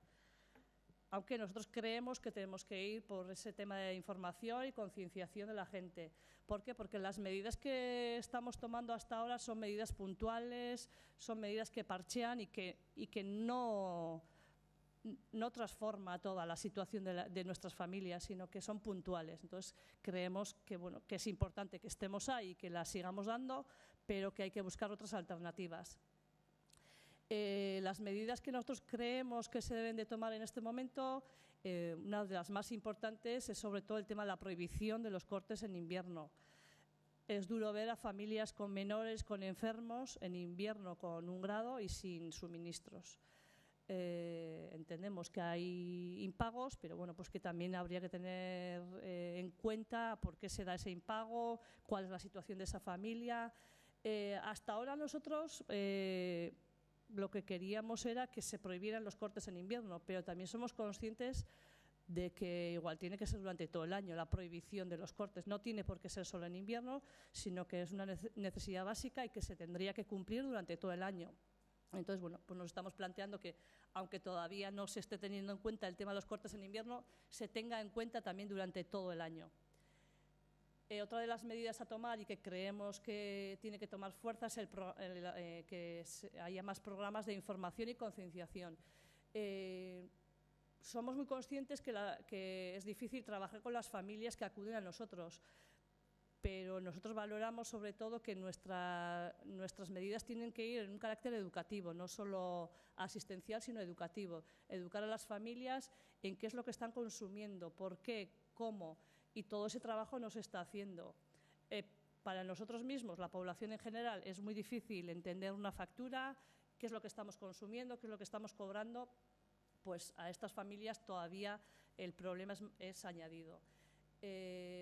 Aunque nosotros creemos que tenemos que ir por ese tema de información y concienciación de la gente. ¿Por qué? Porque las medidas que estamos tomando hasta ahora son medidas puntuales, son medidas que parchean y que no transforma toda la situación de nuestras familias, sino que son puntuales. Entonces, creemos que, bueno, que es importante que estemos ahí y que las sigamos dando, pero que hay que buscar otras alternativas. Las medidas que nosotros creemos que se deben de tomar en este momento, una de las más importantes es sobre todo el tema de la prohibición de los cortes en invierno. Es duro ver a familias con menores, con enfermos, en invierno con 1 grado y sin suministros. Entendemos que hay impagos, pero bueno, pues que también habría que tener en cuenta por qué se da ese impago, cuál es la situación de esa familia. Hasta ahora nosotros lo que queríamos era que se prohibieran los cortes en invierno, pero también somos conscientes de que igual tiene que ser durante todo el año la prohibición de los cortes. No tiene por qué ser solo en invierno, sino que es una necesidad básica y que se tendría que cumplir durante todo el año. Entonces, bueno, pues nos estamos planteando que, aunque todavía no se esté teniendo en cuenta el tema de los cortes en invierno, se tenga en cuenta también durante todo el año. Otra de las medidas a tomar y que creemos que tiene que tomar fuerza es que haya más programas de información y concienciación. Somos muy conscientes que es difícil trabajar con las familias que acuden a nosotros, pero nosotros valoramos sobre todo que nuestras medidas tienen que ir en un carácter educativo, no solo asistencial, sino educativo. Educar a las familias en qué es lo que están consumiendo, por qué, cómo, y todo ese trabajo no se está haciendo. Para nosotros mismos, la población en general, es muy difícil entender una factura, qué es lo que estamos consumiendo, qué es lo que estamos cobrando, pues a estas familias todavía el problema es añadido.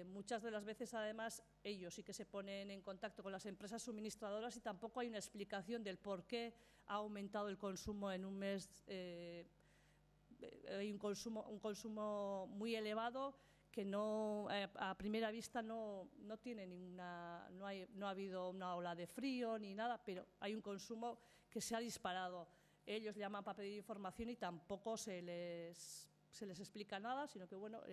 Muchas de las veces, además, ellos sí que se ponen en contacto con las empresas suministradoras y tampoco hay una explicación del por qué ha aumentado el consumo en un mes. Hay un consumo muy elevado que no, a primera vista no tiene ninguna, no ha habido una ola de frío ni nada, pero hay un consumo que se ha disparado. Ellos llaman para pedir información y tampoco se les explica nada, sino que bueno,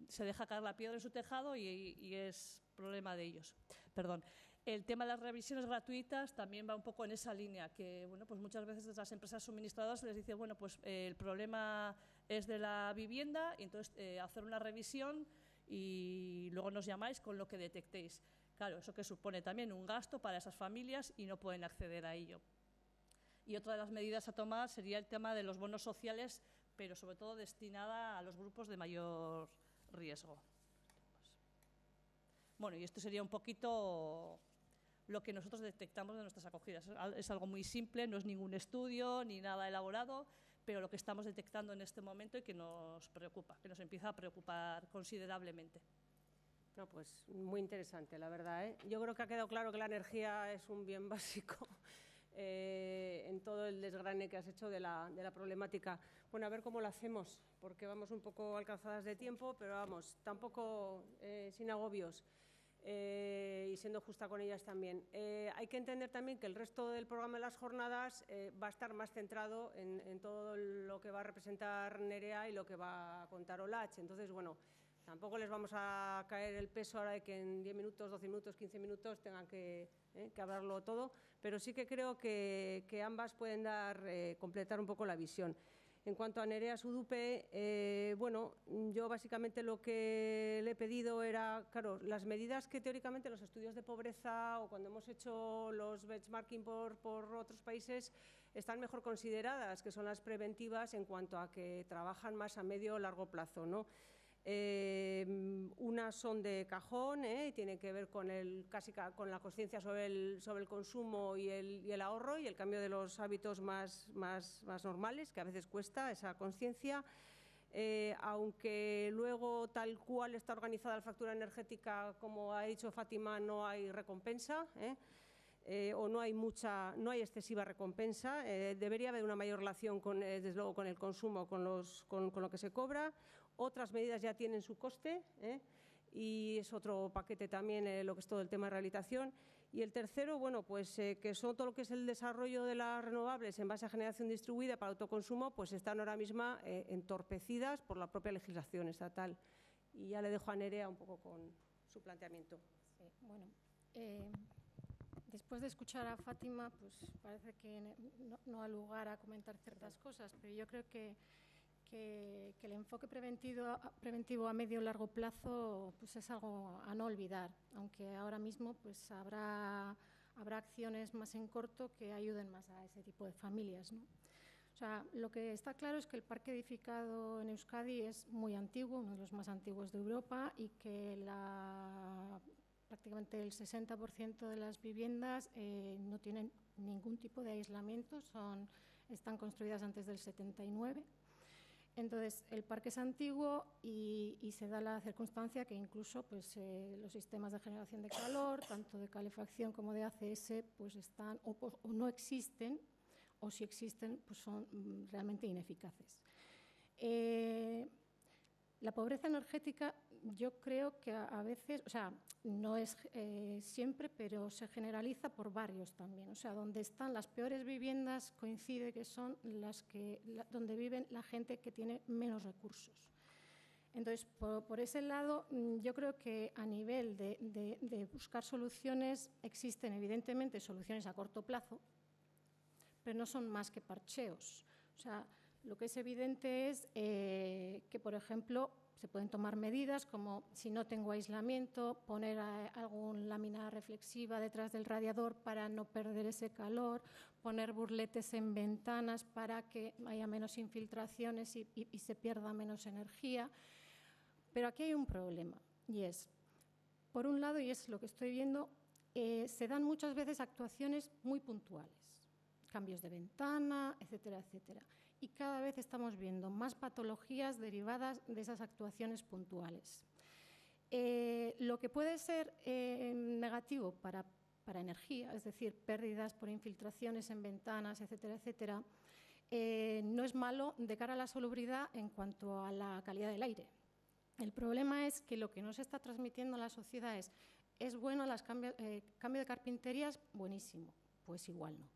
se deja caer la piedra en su tejado y es problema de ellos. Perdón. El tema de las revisiones gratuitas también va un poco en esa línea, que bueno, pues muchas veces desde las empresas suministradoras se les dice, bueno, pues el problema es de la vivienda, y entonces hacer una revisión y luego nos llamáis con lo que detectéis. Claro, eso que supone también un gasto para esas familias y no pueden acceder a ello. Y otra de las medidas a tomar sería el tema de los bonos sociales, pero sobre todo destinada a los grupos de mayor riesgo. Bueno, y esto sería un poquito lo que nosotros detectamos de nuestras acogidas. Es algo muy simple, no es ningún estudio ni nada elaborado, pero lo que estamos detectando en este momento y que nos preocupa, que nos empieza a preocupar considerablemente. No, pues muy interesante, la verdad, ¿eh? Yo creo que ha quedado claro que la energía es un bien básico en todo el desgrane que has hecho de la problemática. Bueno, a ver cómo lo hacemos, porque vamos un poco alcanzadas de tiempo, pero vamos, tampoco sin agobios. Y siendo justa con ellas también. Hay que entender también que el resto del programa de las jornadas va a estar más centrado en todo lo que va a representar Nerea y lo que va a contar Olach. Entonces, bueno, tampoco les vamos a caer el peso ahora de que en 10 minutos, 12 minutos, 15 minutos tengan que hablarlo todo, pero sí que creo que ambas pueden completar un poco la visión. En cuanto a Nerea Sudupe, bueno, yo básicamente lo que le he pedido era, claro, las medidas que teóricamente los estudios de pobreza o cuando hemos hecho los benchmarking por otros países están mejor consideradas, que son las preventivas en cuanto a que trabajan más a medio o largo plazo, ¿no? Unas son de cajón, y tienen que ver con con la conciencia sobre el consumo y el ahorro y el cambio de los hábitos más normales, que a veces cuesta esa conciencia. Aunque luego, tal cual está organizada la factura energética, como ha dicho Fátima, no hay recompensa, o no hay excesiva recompensa. Debería haber una mayor relación, desde luego, con el consumo, con lo que se cobra. Otras medidas ya tienen su coste, y es otro paquete también lo que es todo el tema de rehabilitación. Y el tercero, bueno, pues que son todo lo que es el desarrollo de las renovables en base a generación distribuida para autoconsumo, pues están ahora mismo entorpecidas por la propia legislación estatal. Y ya le dejo a Nerea un poco con su planteamiento. Sí, bueno, después de escuchar a Fátima, pues parece que no ha lugar a comentar ciertas cosas, pero yo creo que el enfoque preventivo a medio y largo plazo pues es algo a no olvidar, aunque ahora mismo pues habrá acciones más en corto que ayuden más a ese tipo de familias, ¿no? O sea, lo que está claro es que el parque edificado en Euskadi es muy antiguo, uno de los más antiguos de Europa, y que prácticamente el 60% de las viviendas no tienen ningún tipo de aislamiento, están construidas antes del 79. Entonces, el parque es antiguo y se da la circunstancia que incluso pues, los sistemas de generación de calor, tanto de calefacción como de ACS, pues están o no existen, o si existen, pues son realmente ineficaces. La pobreza energética, yo creo que a veces, o sea, no es siempre, pero se generaliza por barrios también. O sea, donde están las peores viviendas coincide que son donde viven la gente que tiene menos recursos. Entonces, por ese lado, yo creo que a nivel de buscar soluciones, existen evidentemente soluciones a corto plazo, pero no son más que parcheos. O sea, lo que es evidente es que, por ejemplo, se pueden tomar medidas como, si no tengo aislamiento, poner alguna lámina reflexiva detrás del radiador para no perder ese calor, poner burletes en ventanas para que haya menos infiltraciones y se pierda menos energía. Pero aquí hay un problema, y es, por un lado, y es lo que estoy viendo, se dan muchas veces actuaciones muy puntuales, cambios de ventana, etcétera, etcétera. Y cada vez estamos viendo más patologías derivadas de esas actuaciones puntuales. Lo que puede ser negativo para energía, es decir, pérdidas por infiltraciones en ventanas, etcétera, etcétera, no es malo de cara a la salubridad en cuanto a la calidad del aire. El problema es que lo que nos está transmitiendo la sociedad es bueno, cambio de carpinterías, buenísimo, pues igual no.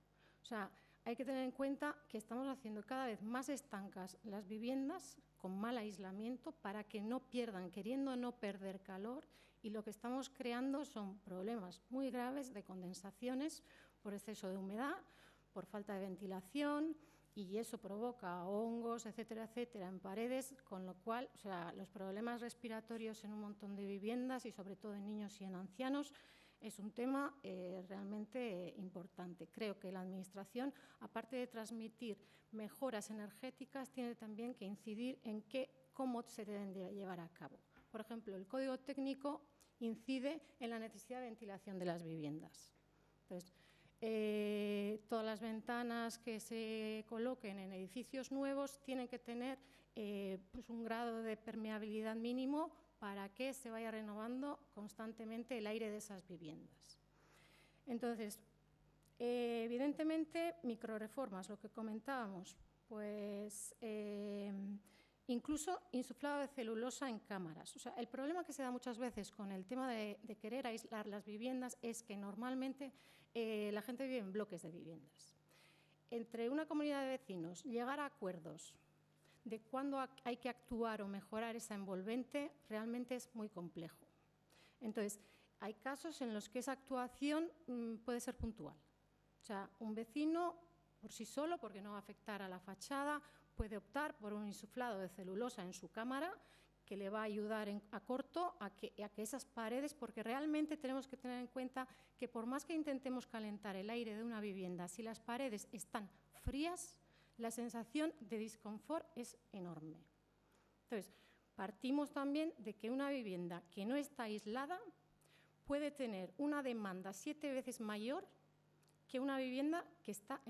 O sea, hay que tener en cuenta que estamos haciendo cada vez más estancas las viviendas con mal aislamiento para que no pierdan, queriendo no perder calor, y lo que estamos creando son problemas muy graves de condensaciones por exceso de humedad, por falta de ventilación, y eso provoca hongos, etcétera, etcétera, en paredes, con lo cual, o sea, los problemas respiratorios en un montón de viviendas y sobre todo en niños y en ancianos es un tema realmente importante. Creo que la Administración, aparte de transmitir mejoras energéticas, tiene también que incidir en cómo se deben de llevar a cabo. Por ejemplo, el Código Técnico incide en la necesidad de ventilación de las viviendas. Entonces, todas las ventanas que se coloquen en edificios nuevos tienen que tener pues un grado de permeabilidad mínimo para que se vaya renovando constantemente el aire de esas viviendas. Entonces, evidentemente, microreformas, lo que comentábamos, pues incluso insuflado de celulosa en cámaras. O sea, el problema que se da muchas veces con el tema de querer aislar las viviendas es que normalmente la gente vive en bloques de viviendas. Entre una comunidad de vecinos, llegar a acuerdos de cuándo hay que actuar o mejorar esa envolvente realmente es muy complejo. Entonces, hay casos en los que esa actuación puede ser puntual. O sea, un vecino por sí solo, porque no va a afectar a la fachada, puede optar por un insuflado de celulosa en su cámara que le va a ayudar a corto a que esas paredes, porque realmente tenemos que tener en cuenta que por más que intentemos calentar el aire de una vivienda, si las paredes están frías, la sensación de disconfort es enorme. Entonces, Partimos también de que una vivienda que no está aislada puede tener una demanda 7 veces mayor que una vivienda que está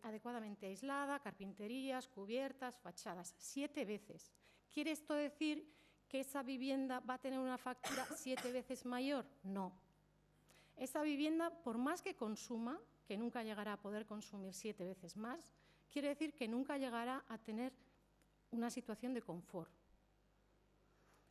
adecuadamente aislada, carpinterías, cubiertas, fachadas, 7 veces. ¿Quiere esto decir que esa vivienda va a tener una factura 7 veces mayor? No. Esa vivienda, por más que consuma, que nunca llegará a poder consumir 7 veces más, quiere decir que nunca llegará a tener una situación de confort.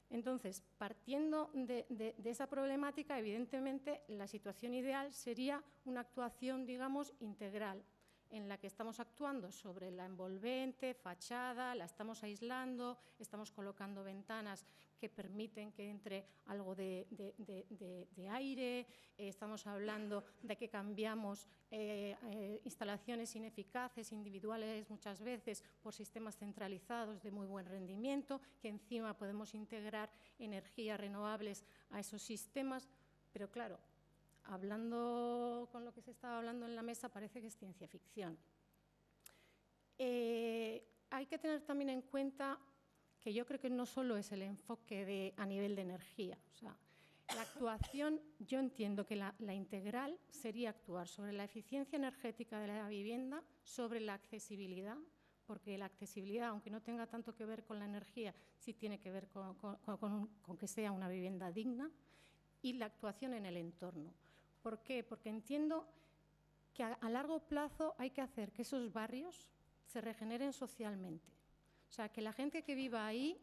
Entonces, partiendo de esa problemática, evidentemente, la situación ideal sería una actuación, digamos, integral, en la que estamos actuando sobre la envolvente, fachada, la estamos aislando, estamos colocando ventanas que permiten que entre algo de aire, estamos hablando de que cambiamos instalaciones ineficaces, individuales muchas veces, por sistemas centralizados de muy buen rendimiento, que encima podemos integrar energías renovables a esos sistemas, pero claro, hablando con lo que se estaba hablando en la mesa, parece que es ciencia ficción. Hay que tener también en cuenta que yo creo que no solo es el enfoque a nivel de energía. O sea, la actuación, yo entiendo que la integral sería actuar sobre la eficiencia energética de la vivienda, sobre la accesibilidad, porque la accesibilidad, aunque no tenga tanto que ver con la energía, sí tiene que ver con que sea una vivienda digna, y la actuación en el entorno. ¿Por qué? Porque entiendo que a largo plazo hay que hacer que esos barrios se regeneren socialmente. O sea, que la gente que viva ahí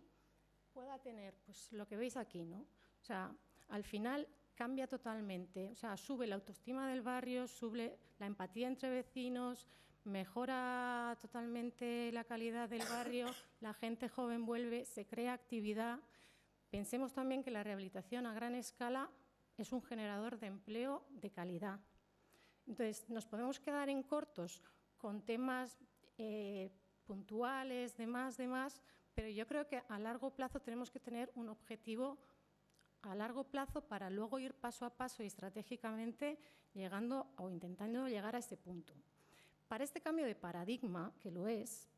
pueda tener, pues, lo que veis aquí, ¿no? O sea, al final cambia totalmente. O sea, sube la autoestima del barrio, sube la empatía entre vecinos, mejora totalmente la calidad del barrio, la gente joven vuelve, se crea actividad. Pensemos también que la rehabilitación a gran escala es un generador de empleo de calidad. Entonces, nos podemos quedar en cortos con temas puntuales, demás, pero yo creo que a largo plazo tenemos que tener un objetivo a largo plazo para luego ir paso a paso y estratégicamente llegando o intentando llegar a ese punto. Para este cambio de paradigma, que lo es,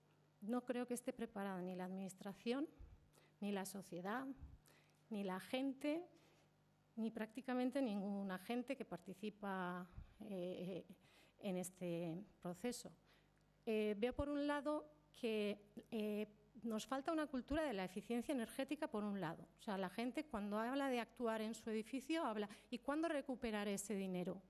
no creo que esté preparada ni la Administración, ni la sociedad, ni la gente, ni prácticamente ningún agente que participa en este proceso. Veo, por un lado, que nos falta una cultura de la eficiencia energética, por un lado. O sea, la gente, cuando habla de actuar en su edificio, habla ¿y cuándo recuperar ese dinero?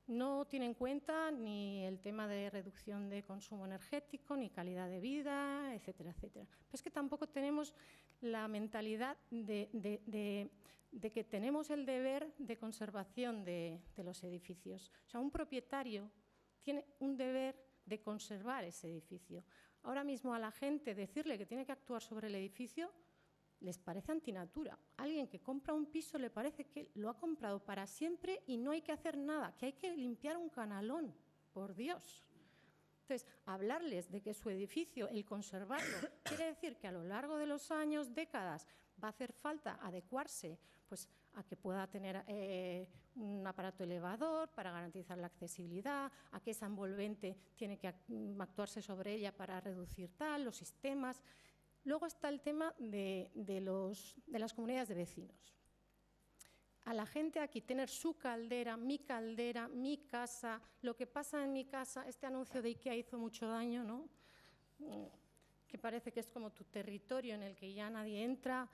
No tiene en cuenta ni el tema de reducción de consumo energético, ni calidad de vida, etcétera, etcétera. Pero es que tampoco tenemos la mentalidad de que tenemos el deber de conservación de los edificios. O sea, un propietario tiene un deber de conservar ese edificio. Ahora mismo a la gente decirle que tiene que actuar sobre el edificio les parece antinatura. Alguien que compra un piso le parece que lo ha comprado para siempre y no hay que hacer nada, que hay que limpiar un canalón, por Dios. Entonces, hablarles de que su edificio, el conservarlo, quiere decir que a lo largo de los años, décadas, va a hacer falta adecuarse pues, a que pueda tener un aparato elevador para garantizar la accesibilidad, a que esa envolvente tiene que actuarse sobre ella para reducir los sistemas. Luego está el tema de las comunidades de vecinos. A la gente aquí tener su caldera, mi casa, lo que pasa en mi casa, este anuncio de IKEA hizo mucho daño, ¿no? Que parece que es como tu territorio en el que ya nadie entra.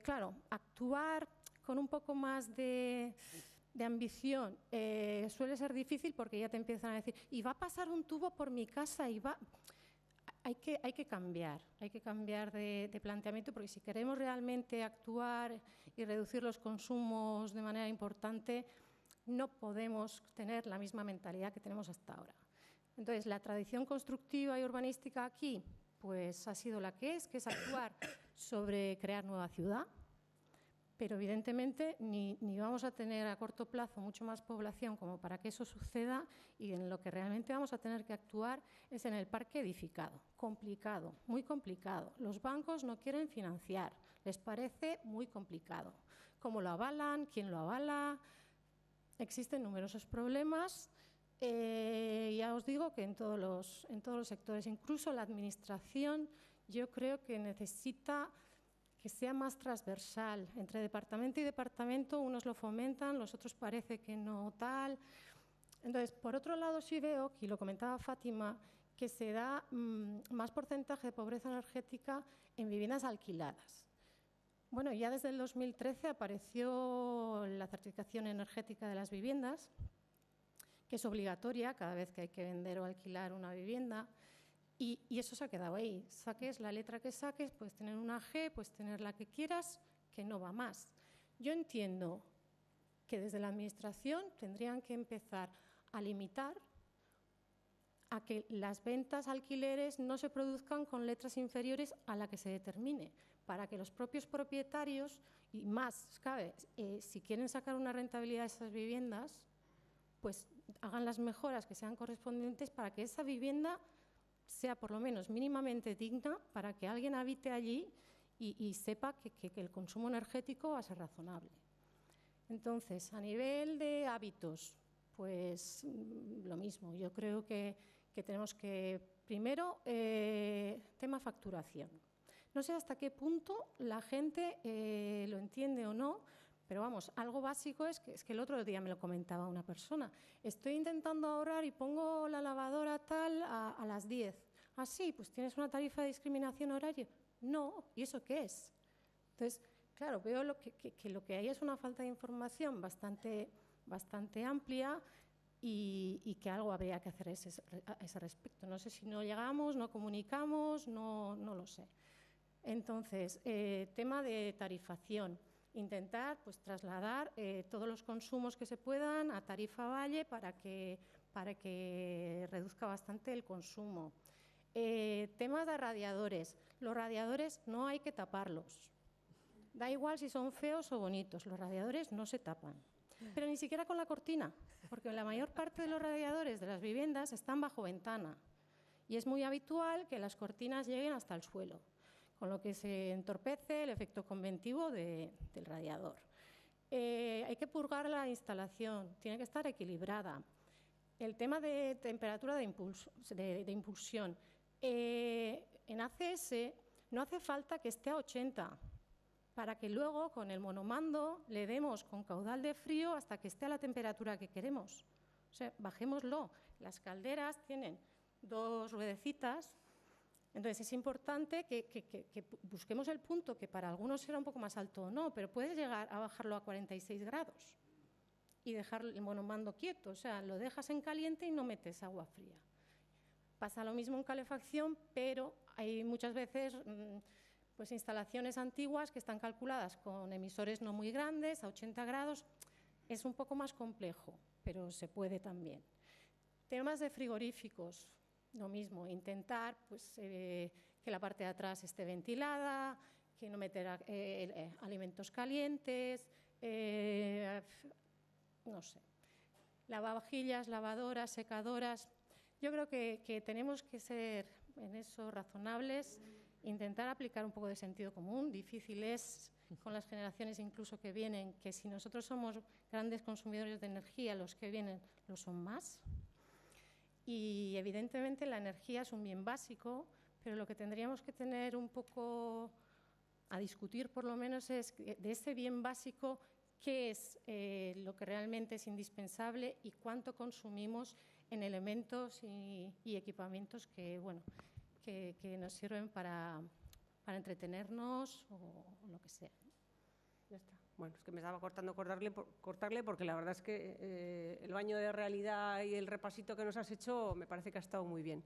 Claro, actuar con un poco más de ambición suele ser difícil porque ya te empiezan a decir y va a pasar un tubo por mi casa y va... Hay que cambiar de planteamiento porque si queremos realmente actuar y reducir los consumos de manera importante, no podemos tener la misma mentalidad que tenemos hasta ahora. Entonces, la tradición constructiva y urbanística aquí, pues ha sido la que es actuar sobre crear nueva ciudad, pero evidentemente ni vamos a tener a corto plazo mucho más población como para que eso suceda y en lo que realmente vamos a tener que actuar es en el parque edificado. Complicado, muy complicado. Los bancos no quieren financiar, les parece muy complicado. ¿Cómo lo avalan? ¿Quién lo avala? Existen numerosos problemas. Ya os digo que en todos los sectores, incluso la administración, yo creo que necesita que sea más transversal. Entre departamento y departamento unos lo fomentan, los otros parece que no tal. Entonces, por otro lado, sí veo, y lo comentaba Fátima, que se da más porcentaje de pobreza energética en viviendas alquiladas. Bueno, ya desde el 2013 apareció la certificación energética de las viviendas, que es obligatoria cada vez que hay que vender o alquilar una vivienda, y eso se ha quedado ahí. Saques la letra que saques, puedes tener una G, puedes tener la que quieras, que no va más. Yo entiendo que desde la Administración tendrían que empezar a limitar a que las ventas alquileres no se produzcan con letras inferiores a la que se determine, para que los propios propietarios, y más cabe, si quieren sacar una rentabilidad de esas viviendas, pues hagan las mejoras que sean correspondientes para que esa vivienda sea por lo menos mínimamente digna, para que alguien habite allí y sepa que el consumo energético va a ser razonable. Entonces, a nivel de hábitos, pues lo mismo. Yo creo que tenemos que, primero, tema facturación. No sé hasta qué punto la gente lo entiende o no, pero vamos, algo básico es que el otro día me lo comentaba una persona. Estoy intentando ahorrar y pongo la lavadora tal a las 10. ¿Ah, sí? Pues tienes una tarifa de discriminación horaria. No, ¿y eso qué es? Entonces, claro, veo que lo que hay es una falta de información bastante amplia y que algo habría que hacer a ese respecto. No sé si no llegamos, no comunicamos, no lo sé. Entonces, tema de tarifación. Intentar pues, trasladar todos los consumos que se puedan a tarifa valle para que reduzca bastante el consumo. Temas de radiadores. Los radiadores no hay que taparlos. Da igual si son feos o bonitos, los radiadores no se tapan. Pero ni siquiera con la cortina, porque la mayor parte de los radiadores de las viviendas están bajo ventana. Y es muy habitual que las cortinas lleguen hasta el suelo, con lo que se entorpece el efecto convectivo del radiador. Hay que purgar la instalación, tiene que estar equilibrada. El tema de temperatura de impulsión. En ACS no hace falta que esté a 80, para que luego con el monomando le demos con caudal de frío hasta que esté a la temperatura que queremos. O sea, bajémoslo. Las calderas tienen 2 ruedecitas. Entonces, es importante que busquemos el punto que para algunos será un poco más alto o no, pero puedes llegar a bajarlo a 46 grados y dejar el monomando quieto. O sea, lo dejas en caliente y no metes agua fría. Pasa lo mismo en calefacción, pero hay muchas veces pues, instalaciones antiguas que están calculadas con emisores no muy grandes, a 80 grados. Es un poco más complejo, pero se puede también. Temas de frigoríficos. Lo mismo, intentar pues, que la parte de atrás esté ventilada, que no meter alimentos calientes, no sé, lavavajillas, lavadoras, secadoras. Yo creo que tenemos que ser en eso razonables, intentar aplicar un poco de sentido común. Difícil es con las generaciones incluso que vienen, que si nosotros somos grandes consumidores de energía, los que vienen lo son más. Y evidentemente la energía es un bien básico, pero lo que tendríamos que tener un poco a discutir por lo menos es de ese bien básico qué es lo que realmente es indispensable y cuánto consumimos en elementos y equipamientos que, bueno, que nos sirven para entretenernos o lo que sea. Ya está. Bueno, es que me estaba cortarle porque la verdad es que el baño de realidad y el repasito que nos has hecho me parece que ha estado muy bien.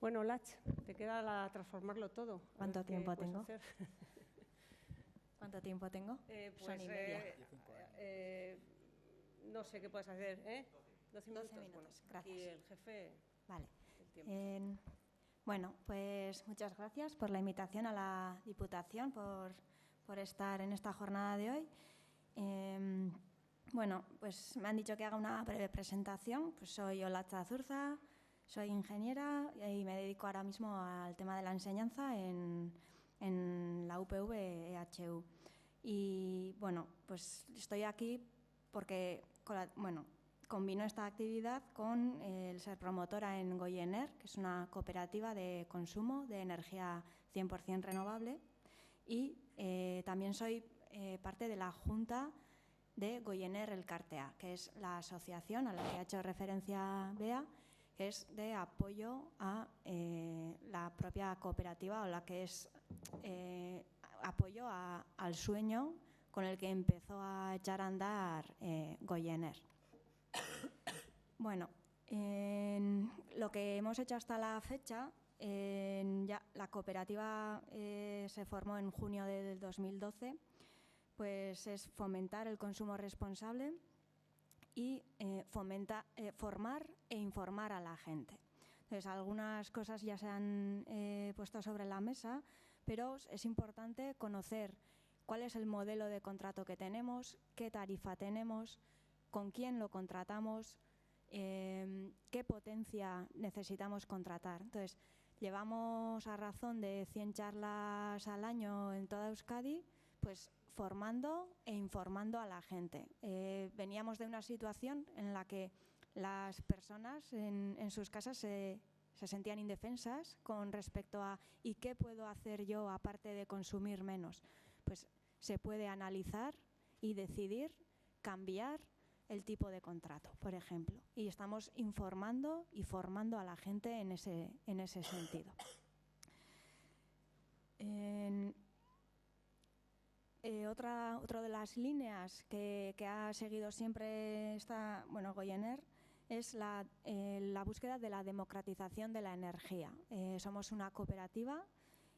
Bueno, Lach, te queda transformarlo todo. ¿Cuánto tiempo tengo? ¿Cuánto tiempo tengo? Pues, Son y media. No sé qué puedes hacer, ¿eh? 12 minutos. Bueno, gracias. Y el jefe... Vale. Bueno, pues muchas gracias por la invitación a la Diputación, por estar en esta jornada de hoy. Bueno, pues me han dicho que haga una breve presentación. Pues soy Olatz Azurza, soy ingeniera y me dedico ahora mismo al tema de la enseñanza en la UPV EHU. Y bueno, pues estoy aquí porque combino esta actividad con el ser promotora en Goiener, que es una cooperativa de consumo de energía 100% renovable. y también soy parte de la Junta de Goyener Elkartea, que es la asociación a la que ha hecho referencia Bea, que es de apoyo a la propia cooperativa, o la que es apoyo al sueño con el que empezó a echar a andar Goyener. Bueno, lo que hemos hecho hasta la fecha, ya la cooperativa se formó en junio del 2012, pues es fomentar el consumo responsable y formar e informar a la gente. Entonces, algunas cosas ya se han puesto sobre la mesa, pero es importante conocer cuál es el modelo de contrato que tenemos, qué tarifa tenemos, con quién lo contratamos, qué potencia necesitamos contratar. Entonces, llevamos a razón de 100 charlas al año en toda Euskadi, pues formando e informando a la gente. Veníamos de una situación en la que las personas en sus casas se sentían indefensas con respecto a ¿y qué puedo hacer yo aparte de consumir menos? Pues se puede analizar y decidir cambiar el tipo de contrato, por ejemplo. Y estamos informando y formando a la gente en ese sentido. Otra de las líneas que ha seguido siempre Goyener es la búsqueda de la democratización de la energía. Somos una cooperativa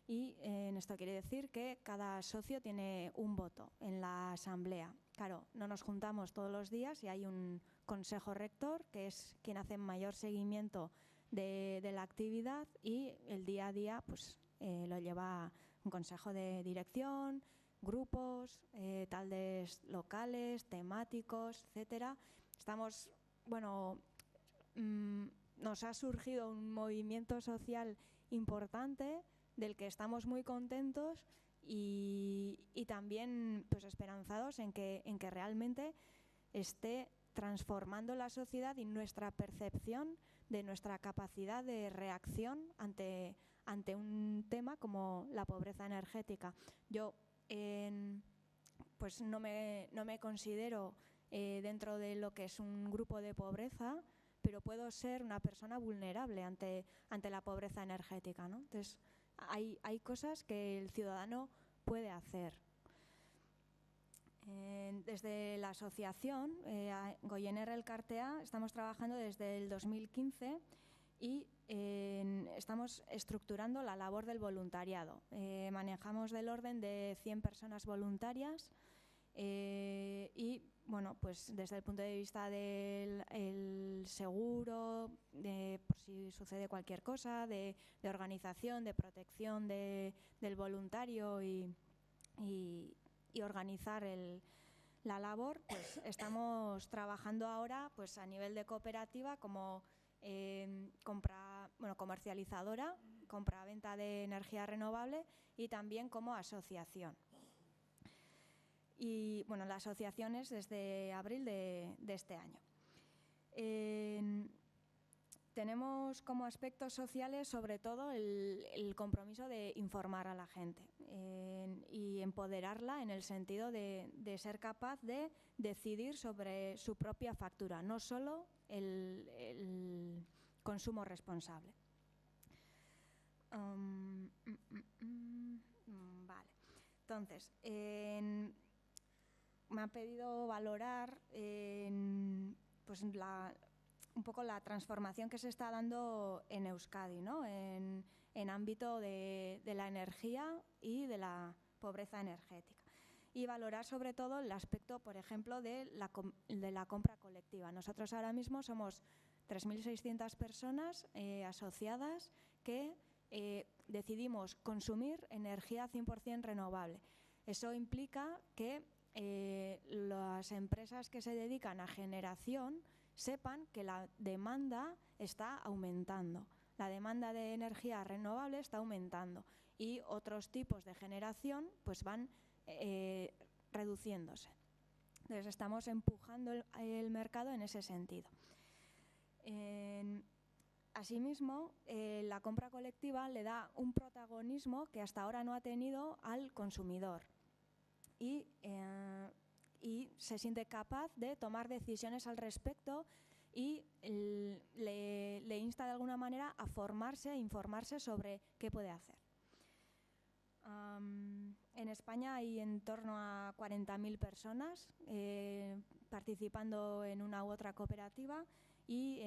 y esto quiere decir que cada socio tiene un voto en la asamblea. Claro, no nos juntamos todos los días y hay un consejo rector que es quien hace mayor seguimiento de la actividad, y el día a día pues lo lleva un consejo de dirección, grupos, taldes locales, temáticos, etcétera. Nos ha surgido un movimiento social importante del que estamos muy contentos y también pues esperanzados en que realmente esté transformando la sociedad y nuestra percepción de nuestra capacidad de reacción ante un tema como la pobreza energética. Yo pues no me considero dentro de lo que es un grupo de pobreza, pero puedo ser una persona vulnerable ante la pobreza energética, ¿no? Entonces, hay cosas que el ciudadano puede hacer. Desde la asociación Goyener Elkartea estamos trabajando desde el 2015 y estamos estructurando la labor del voluntariado. Manejamos del orden de 100 personas voluntarias y, bueno, pues desde el punto de vista del seguro, por si sucede cualquier cosa, de organización, de protección del voluntario y organizar la labor, pues estamos trabajando ahora pues a nivel de cooperativa como comercializadora, compra-venta de energía renovable, y también como asociación. Y bueno, la asociación es desde abril de este año. Tenemos como aspectos sociales sobre todo el compromiso de informar a la gente y empoderarla en el sentido de ser capaz de decidir sobre su propia factura, no solo el consumo responsable. Vale. Entonces, me han pedido valorar pues un poco la transformación que se está dando en Euskadi, ¿no? En ámbito de la energía y de la pobreza energética. Y valorar sobre todo el aspecto, por ejemplo, de la compra colectiva. Nosotros ahora mismo somos 3.600 personas asociadas que decidimos consumir energía 100% renovable. Eso implica que las empresas que se dedican a generación sepan que la demanda está aumentando. La demanda de energía renovable está aumentando y otros tipos de generación pues van reduciéndose. Entonces estamos empujando el mercado en ese sentido. Asimismo, la compra colectiva le da un protagonismo que hasta ahora no ha tenido al consumidor y se siente capaz de tomar decisiones al respecto y le insta de alguna manera a formarse, a informarse sobre qué puede hacer. En España hay en torno a 40.000 personas participando en una u otra cooperativa y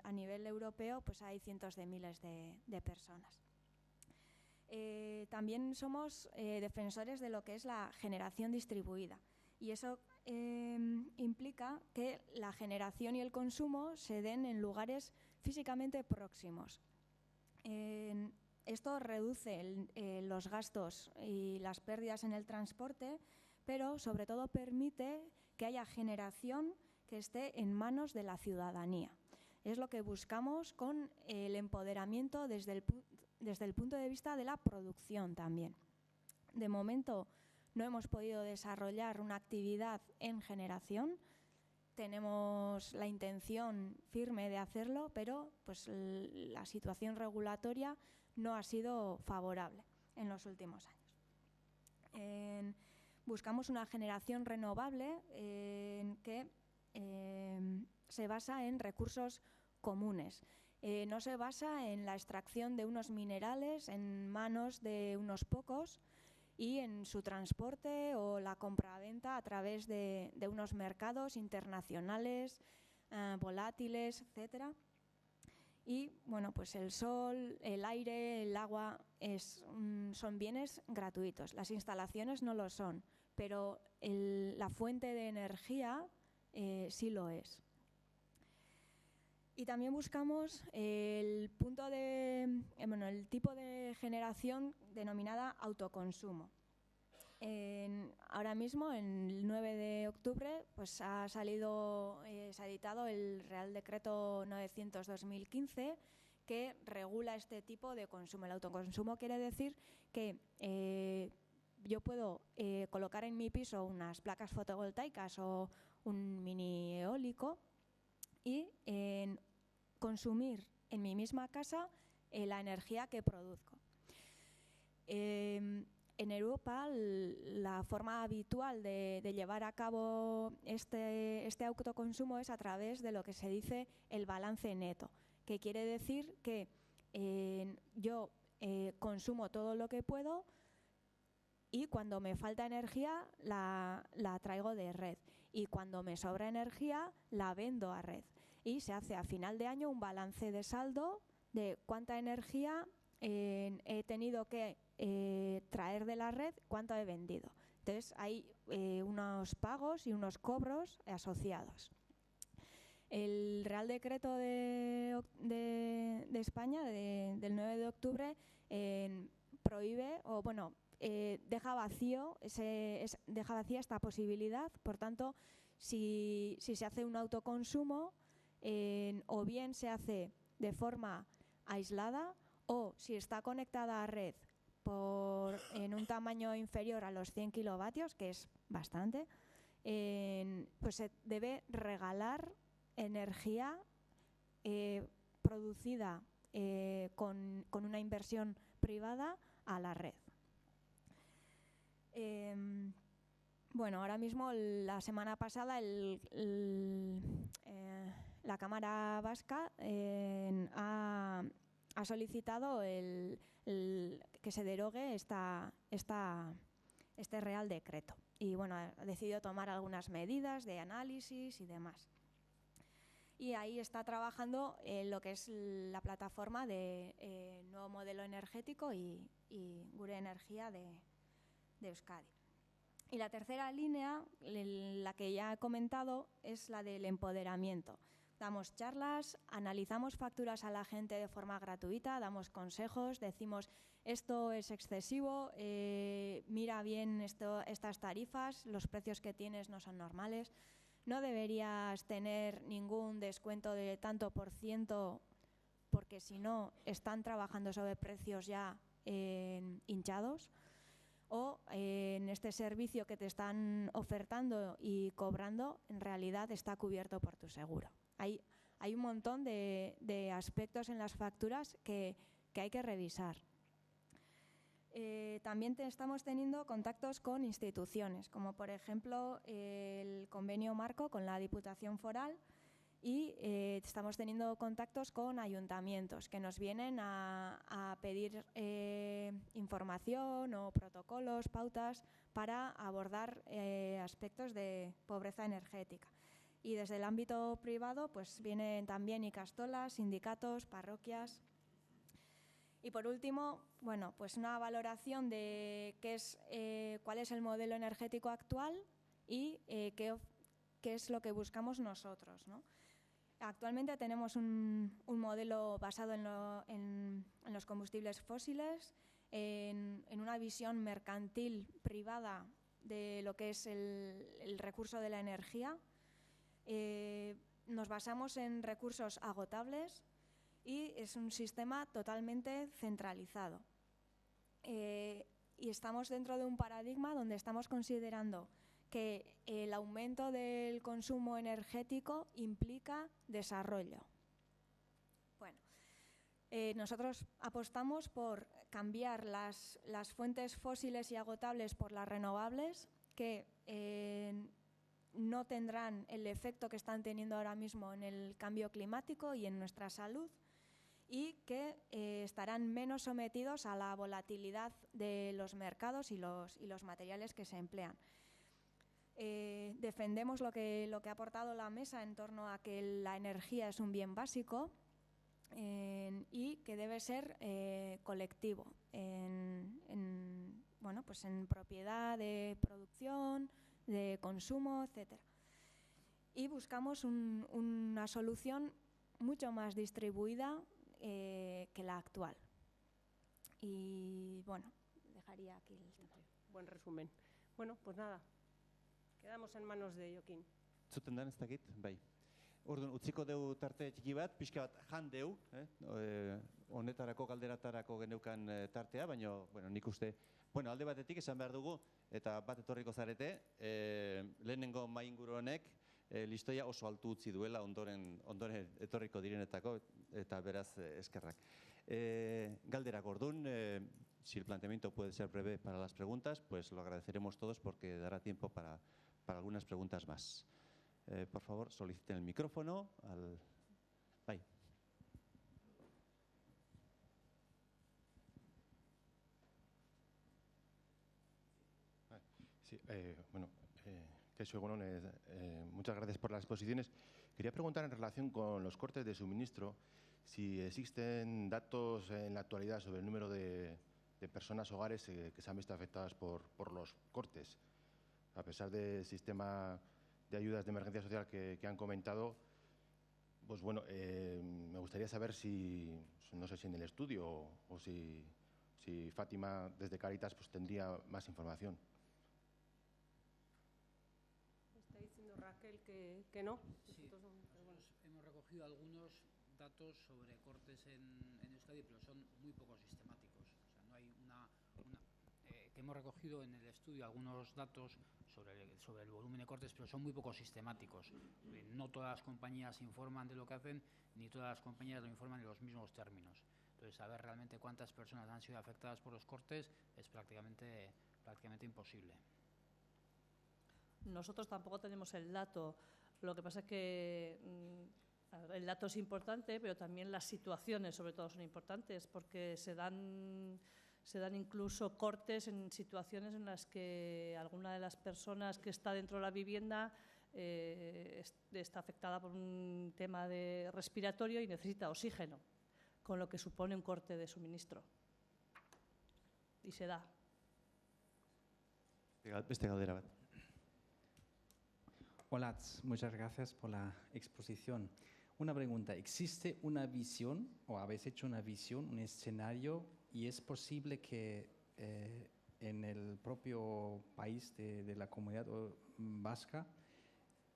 a nivel europeo pues hay cientos de miles de personas. También somos defensores de lo que es la generación distribuida y eso implica que la generación y el consumo se den en lugares físicamente próximos. Esto reduce los gastos y las pérdidas en el transporte, pero sobre todo permite que haya generación que esté en manos de la ciudadanía. Es lo que buscamos con el empoderamiento desde el punto de vista de la producción también. De momento no hemos podido desarrollar una actividad en generación. Tenemos la intención firme de hacerlo, pero pues, la situación regulatoria no ha sido favorable en los últimos años. Buscamos una generación renovable que se basa en recursos comunes. No se basa en la extracción de unos minerales en manos de unos pocos y en su transporte o la compraventa a través de unos mercados internacionales, volátiles, etcétera. Y bueno, pues el sol, el aire, el agua son bienes gratuitos. Las instalaciones no lo son, pero la fuente de energía sí lo es. Y también buscamos el tipo de generación denominada autoconsumo. Ahora mismo, el 9 de octubre, pues se ha editado el Real Decreto 900/2015 que regula este tipo de consumo. El autoconsumo quiere decir que yo puedo colocar en mi piso unas placas fotovoltaicas o un mini eólico y consumir en mi misma casa la energía que produzco. En Europa, la forma habitual de llevar a cabo este autoconsumo es a través de lo que se dice el balance neto, que quiere decir que yo consumo todo lo que puedo y cuando me falta energía la traigo de red y cuando me sobra energía la vendo a red. Y se hace a final de año un balance de saldo de cuánta energía he tenido que traer de la red, cuánto he vendido. Entonces hay unos pagos y unos cobros asociados. El Real Decreto de España del 9 de octubre prohíbe o bueno deja vacía esta posibilidad. Por tanto, si se hace un autoconsumo o bien se hace de forma aislada o si está conectada a red en un tamaño inferior a los 100 kilovatios, que es bastante, pues se debe regalar energía producida con una inversión privada a la red. Bueno, ahora mismo, la semana pasada, la Cámara Vasca ha solicitado que se derogue este Real Decreto. Y bueno, ha decidido tomar algunas medidas de análisis y demás. Y ahí está trabajando lo que es la plataforma de nuevo modelo energético y Gure Energía de Euskadi. Y la tercera línea, la que ya he comentado, es la del empoderamiento. Damos charlas, analizamos facturas a la gente de forma gratuita, damos consejos, decimos esto es excesivo, mira bien estas tarifas, los precios que tienes no son normales, no deberías tener ningún descuento de tanto por ciento porque si no están trabajando sobre precios ya hinchados. O en este servicio que te están ofertando y cobrando, en realidad está cubierto por tu seguro. Hay hay un montón de aspectos en las facturas que hay que revisar. También estamos teniendo contactos con instituciones, como por ejemplo el convenio marco con la Diputación Foral, y estamos teniendo contactos con ayuntamientos que nos vienen a pedir información o protocolos, pautas para abordar aspectos de pobreza energética. Y desde el ámbito privado pues vienen también Icastolas, sindicatos, parroquias. Y por último, bueno, pues una valoración de cuál es el modelo energético actual y qué es lo que buscamos nosotros, ¿no? Actualmente tenemos un modelo basado en los combustibles fósiles, en una visión mercantil privada de lo que es el recurso de la energía. Nos basamos en recursos agotables y es un sistema totalmente centralizado. Y estamos dentro de un paradigma donde estamos considerando que el aumento del consumo energético implica desarrollo. Bueno, nosotros apostamos por cambiar las fuentes fósiles y agotables por las renovables, que no tendrán el efecto que están teniendo ahora mismo en el cambio climático y en nuestra salud, y que estarán menos sometidos a la volatilidad de los mercados y los materiales que se emplean. Defendemos lo que ha aportado la mesa en torno a que la energía es un bien básico y que debe ser colectivo bueno, pues en propiedad de producción, de consumo, etc. Y buscamos una solución mucho más distribuida que la actual. Y bueno, dejaría aquí el tema. Buen resumen. Bueno, pues nada. Quedamos en manos de Jokin. Zuten den ez dakit, bai. Orduan, utziko deu tarte txiki bat, pixka bat jan deu, honetarako galderatarako geneukan tartea, baina, bueno, nik uste, bueno, alde batetik esan behar dugu, eta bat etorriko zarete, lehenengo mahai inguru honek, listoia oso altu utzi duela ondoren etorriko direnetako, eta beraz eskerrak. Galderak orduan, si el planteamiento puede ser breve para las preguntas, pues lo agradeceremos todos porque dará tiempo para algunas preguntas más. Por favor, soliciten el micrófono al... Bai. Sí, bueno, muchas gracias por las exposiciones. Quería preguntar en relación con los cortes de suministro, si existen datos en la actualidad sobre el número de personas, hogares que se han visto afectadas por los cortes. A pesar del sistema de ayudas de emergencia social que han comentado, pues bueno, me gustaría saber si, no sé si en el estudio o si Fátima desde Cáritas pues tendría más información. Está diciendo Raquel que no. Sí, hemos recogido algunos datos sobre cortes en Euskadi, pero son muy poco sistemáticos. O sea, no hay que hemos recogido en el estudio algunos datos sobre el volumen de cortes, pero son muy poco sistemáticos. No todas las compañías informan de lo que hacen, ni todas las compañías lo informan en los mismos términos. Entonces, saber realmente cuántas personas han sido afectadas por los cortes es prácticamente imposible. Nosotros tampoco tenemos el dato. Lo que pasa es que el dato es importante, pero también las situaciones, sobre todo, son importantes, porque se dan incluso cortes en situaciones en las que alguna de las personas que está dentro de la vivienda está afectada por un tema respiratorio y necesita oxígeno, con lo que supone un corte de suministro. Y se da. Beste galdera bat. Hola, muchas gracias por la exposición. Una pregunta, ¿existe una visión o habéis hecho una visión, un escenario, y es posible que en el propio país de la comunidad vasca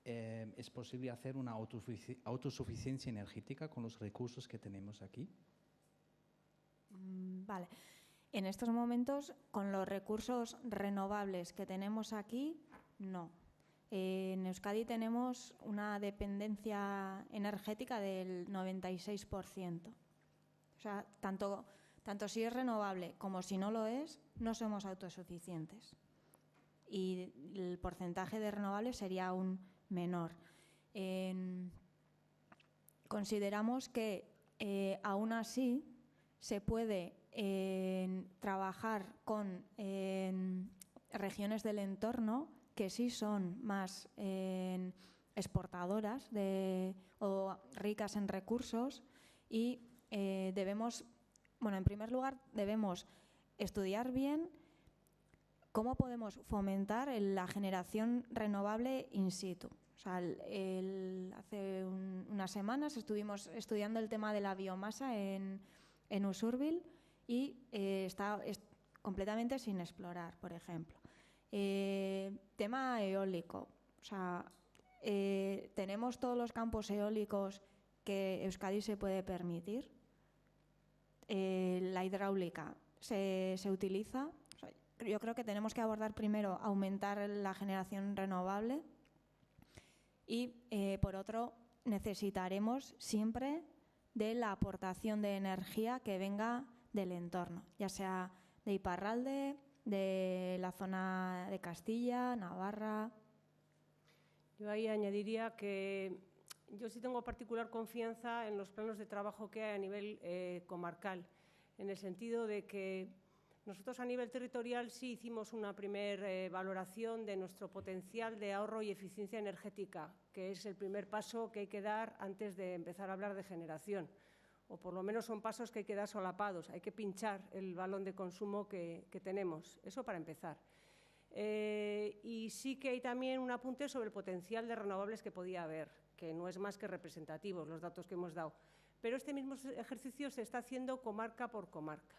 es posible hacer una autosuficiencia energética con los recursos que tenemos aquí? Vale. En estos momentos, con los recursos renovables que tenemos aquí, no. En Euskadi tenemos una dependencia energética del 96%. O sea, tanto si es renovable como si no lo es, no somos autosuficientes. Y el porcentaje de renovables sería aún menor. Consideramos que aún así se puede trabajar con regiones del entorno que sí son más exportadoras o ricas en recursos y debemos, bueno, en primer lugar debemos estudiar bien cómo podemos fomentar la generación renovable in situ. O sea, hace unas semanas estuvimos estudiando el tema de la biomasa en Usurbil y está completamente sin explorar, por ejemplo. Tema eólico. O sea, tenemos todos los campos eólicos que Euskadi se puede permitir. La hidráulica se utiliza. O sea, yo creo que tenemos que abordar primero aumentar la generación renovable y, por otro, necesitaremos siempre de la aportación de energía que venga del entorno, ya sea de Iparralde, de la zona de Castilla, Navarra. Yo ahí añadiría que yo sí tengo particular confianza en los planos de trabajo que hay a nivel comarcal, en el sentido de que nosotros a nivel territorial sí hicimos una primera valoración de nuestro potencial de ahorro y eficiencia energética, que es el primer paso que hay que dar antes de empezar a hablar de generación. O por lo menos son pasos que hay que dar solapados, hay que pinchar el balón de consumo que tenemos, eso para empezar. Y sí que hay también un apunte sobre el potencial de renovables que podía haber, que no es más que representativos los datos que hemos dado. Pero este mismo ejercicio se está haciendo comarca por comarca.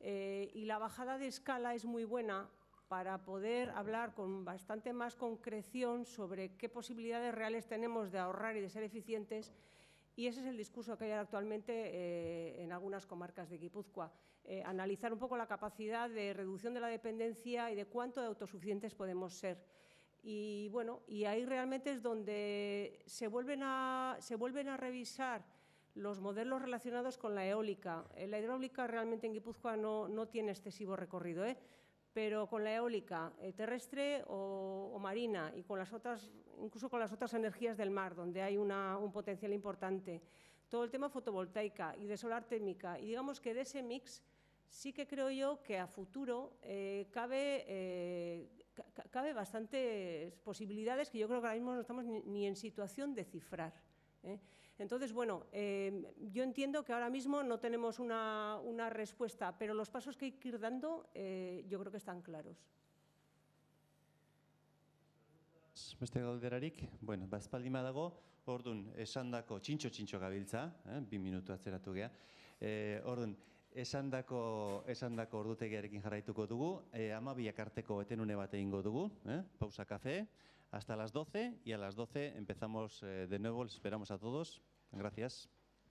Y la bajada de escala es muy buena para poder hablar con bastante más concreción sobre qué posibilidades reales tenemos de ahorrar y de ser eficientes. Y ese es el discurso que hay actualmente en algunas comarcas de Guipúzcoa. Analizar un poco la capacidad de reducción de la dependencia y de cuánto de autosuficientes podemos ser. Y bueno, y ahí realmente es donde se vuelven a revisar los modelos relacionados con la eólica. La hidráulica realmente en Guipúzcoa no tiene excesivo recorrido, pero con la eólica terrestre o marina y con las otras, incluso con las otras energías del mar, donde hay un potencial importante, todo el tema fotovoltaica y de solar térmica, y digamos que de ese mix sí que creo yo que a futuro cabe bastantes posibilidades que yo creo que ahora mismo no estamos ni en situación de cifrar. Entonces, bueno, yo entiendo que ahora mismo no tenemos una respuesta, pero los pasos que hay que ir dando yo creo que están claros. Beste galderarik, bueno, bazpaldi dago, ordun esandako txintxo gabiltza, 2 minutu atzeratu gea. Ordun esandako ordutegiarekin jarraituko dugu, 12 arteko etenune bat egingo dugu, pausa café, hasta las 12 y a las 12 empezamos de nuevo, les esperamos a todos. Gracias.